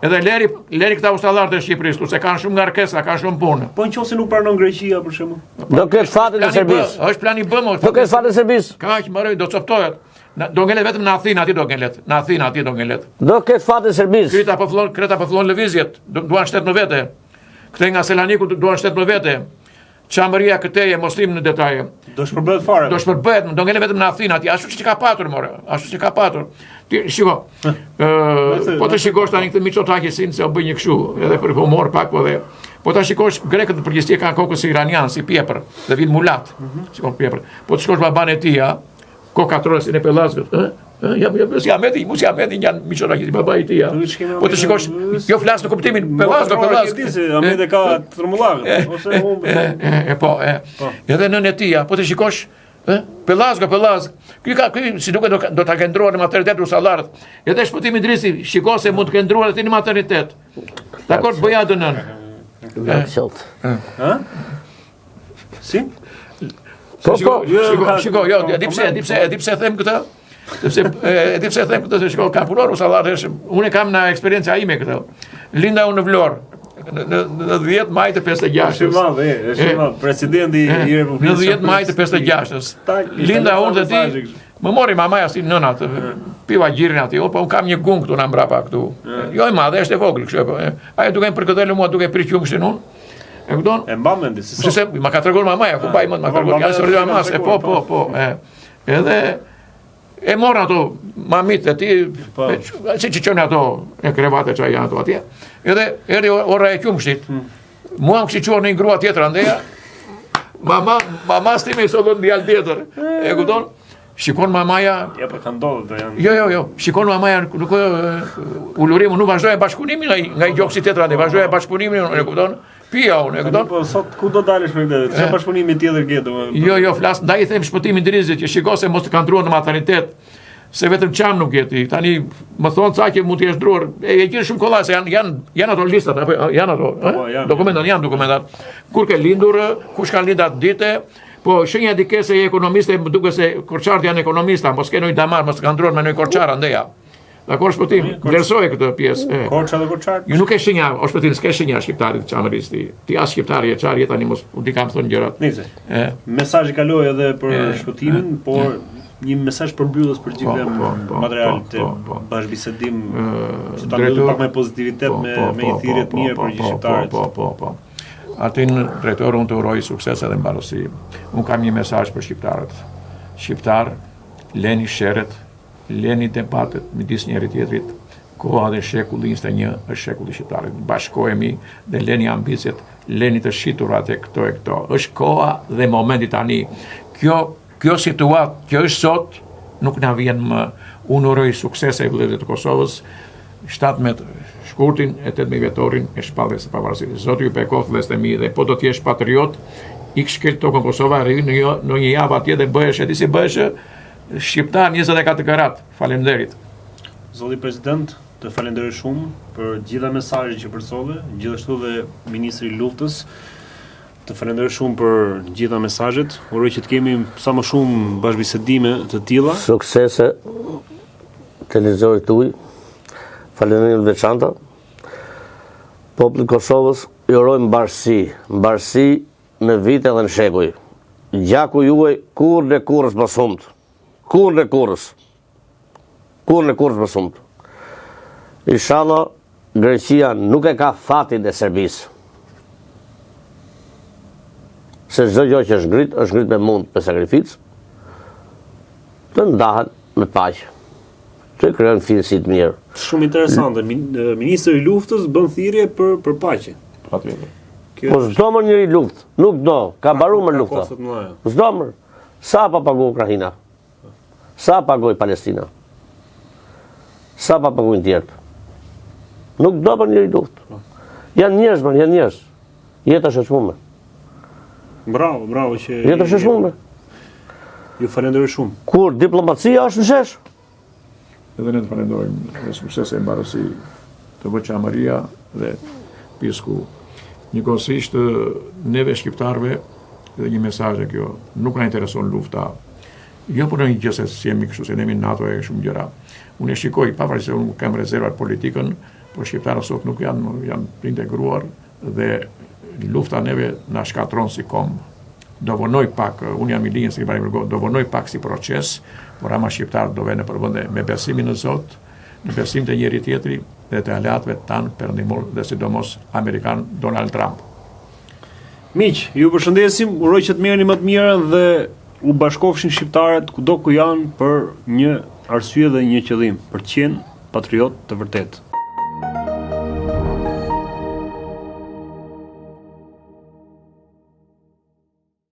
edhe leri këta ustallarët e Shqipërisë, se kanë shumë ngarkesa, kanë shumë punë. Po nëse nuk pranon Greqia për shembull. Do ketë fatin e Serbisë. Është plani B, do ketë fatin e Serbisë. Kaq mbaroj, do coptohet. Do ngelet vetëm në Athinë, aty do ngelet. Në Athinë aty do ngelet. Do ketë fatin e Serbisë. Kreta po fillon lëvizjet, duan shtet më vete. Këtej nga Selaniku duan shtet më vete. Qamëria këtej e mos tim në detaje. Do shpërbëhet fare. Do shpërbëhet, do ngele vetëm në Athinë aty, ashtu që ka patur more, ashtu që ka patur. Ti shiko. Po të shikosh tani këtë Mitsotakisin se u bë një kështu, edhe për humor pak po dhe Po ta shikosh grekët në përgjithësi kanë kokën si iranian, si pjepër, dhe vin mulat. Shikon pjepër. Po të shkosh baban e tia, kokatrore si në pellazgët, ja meti janë miqorakit baba i tia. Po të shikosh, jo flas në kuptimin pellazgë. Amete ka trumullakët, ose humb. Po. Edhe nën e tia, po të shikosh, Pellazgë. Ky si duket do ta kendruar në maternitet usallarët. Edhe shpëtimi Idrisi, shiko se mund të kendruar aty në maternitet. Dakor, bëja dënën. Si? Shiko, jo, di pse them këtë? Di pse them këtë se shiko, ka punuar usallarët, unë kam në eksperiencë ime këtë. Linda unë në Vlorë. Në 10 maj të 56. Është presidenti i Republikës. Në 10 maj të 56. Linda unë dhe ti, më mori mamaja si nëna, piva gjirin aty, po unë kam një gung këtu në mbrapa këtu. Jo e madhe, është e vogël kështu. Ajo duke më përkëdhelë mua, duke prish qumshin unë. E kupton? E mba mendi, si sa. Ma ka treguar mamaja, ku pa i mend, ma ka treguar. Ja s'u rriva mas, po. Edhe e morën ato mamit e ti, si që qënë ato e krevate që janë ato atje. Edhe erdhi ora e qumshtit. Mua më kështë quar në një grua tjetër andeja, mama stime i sotë në djallë tjetër. E kupton? Shikon mamaja... Ja, për ka ndodhë të janë... Jo. Shikon mamaja, nuk ullurimu, nuk vazhdoj e bashkëpunimin nga i gjokësi tjetër ande, vazhdoj e bashkëpunimin, e kupton? Pia unë, e këton? Po, sot ku do dalësh me këtë? Që bashkëpunimi tjetër gjetë? Jo, flas, ndaj i them shpëtimin Idrisit, që shiko se mos të kanë druar në maternitet, se vetëm qam nuk jeti. Tani, më thonë ca që mund të jesh druar, e gjithë shumë kolla, se janë ato listat, janë ato, janë dokumentat. Kur ke lindur, kush kanë lindat dite, po shenja dikese i ekonomiste, më duke se korçart janë ekonomista, mos ke nëjë damar, mos të kanë druar me nëjë korçar andeja. Dakor, shpëtim, vlerësoj këtë pjesë. Korça dhe korçar. Ju nuk e shenja, o shpëtim, s'ke shenja shqiptarit qamëris ti. Ti as shqiptari e qarje, tani mos u di kam thonë gjërat. Nice. Mesazhi kaloi edhe për shpëtimin, por një mesazh përmbyllës për gjithë material të bashkëbisedim që ta mbyllim pak me pozitivitet me i thirrje të mirë për gjithë shqiptarët. Po. Atin drejtor unë të uroj sukses edhe mbarosi. Unë kam një mesazh për shqiptarët. Shqiptar, leni sherret, leni debatet midis njëri tjetrit. Koha dhe shekulli 21 është shekulli shqiptarit. Bashkohemi dhe leni ambicjet, leni të shiturat e këto. Është koha dhe momenti tani. Kjo situatë, kjo është sot, nuk na vjen më. Unë uroj suksese e vëllezërit të Kosovës, 17 shkurtin e 18 vjetorin e shpalljes së pavarësisë. Zoti ju bekov vëllezërit e mi dhe po do të jesh patriot, ik shkel tokën Kosova, rri në një javë atje dhe bëhesh, e ti si bëhesh shqiptar 24 karat. Faleminderit. Zoti president, të falenderoj shumë për gjitha mesazhet që përsolle, gjithashtu dhe ministri i luftës. Të falenderoj shumë për gjitha mesazhet. Uroj që të kemi sa më shumë bashkëbisedime të tilla. Suksese televizorit tuaj. Falënderim veçanta. Populli i Kosovës i uroj mbarësi në vite dhe në shekuj. Gjaku juaj kurrë në kurrës më shumë. Kurrë në kurrës më shumë. Inshallah, Greqia nuk e ka fatin e Serbisë. Se çdo gjë që është ngrit me mund, me sakrificë, të ndahet me paqe. Të krijon finësi të mirë. Shumë interesante. Ministri i luftës bën thirrje për paqe. Patjetër. Po s'do më njëri luftë, nuk do, ka mbaruar me lufta. S'do më. Sa pa pagu Ukraina? Sa pagoj Palestina? Sa pa pagojnë tjerët? Nuk do për njëri luftë. Janë njerëz. Jeta është e çmuar. Bravo që... Jeta është e çmuar. Ju falenderoj shumë. Kur diplomacia është në shesh? Edhe ne të falenderojmë dhe suksese e mbarosi të veçanëria dhe pisku. Njëkohësisht neve shqiptarve dhe një mesazh kjo, nuk na intereson lufta. Jo për një gjë se si jemi kështu, se ne jemi NATO e shumë gjëra. Unë e shikoj, pavarësisht se unë kam rezervat politikën, por shqiptarët sot nuk janë integruar dhe lufta neve na shkatron si kombë. Do vonoj pak, unë jam i linjës si do vonoj pak si proces, por ama shqiptarët do vënë për vende me besimin në Zot, në besim të njëri tjetri dhe të aleatëve tanë perëndimor dhe sidomos Amerikan Donald Trump. Miq, ju përshëndesim, uroj që të merrni më të mirën dhe u bashkofshin shqiptarët kudo ku janë për një arsye dhe një qëllim, për të qenë patriot të vërtetë.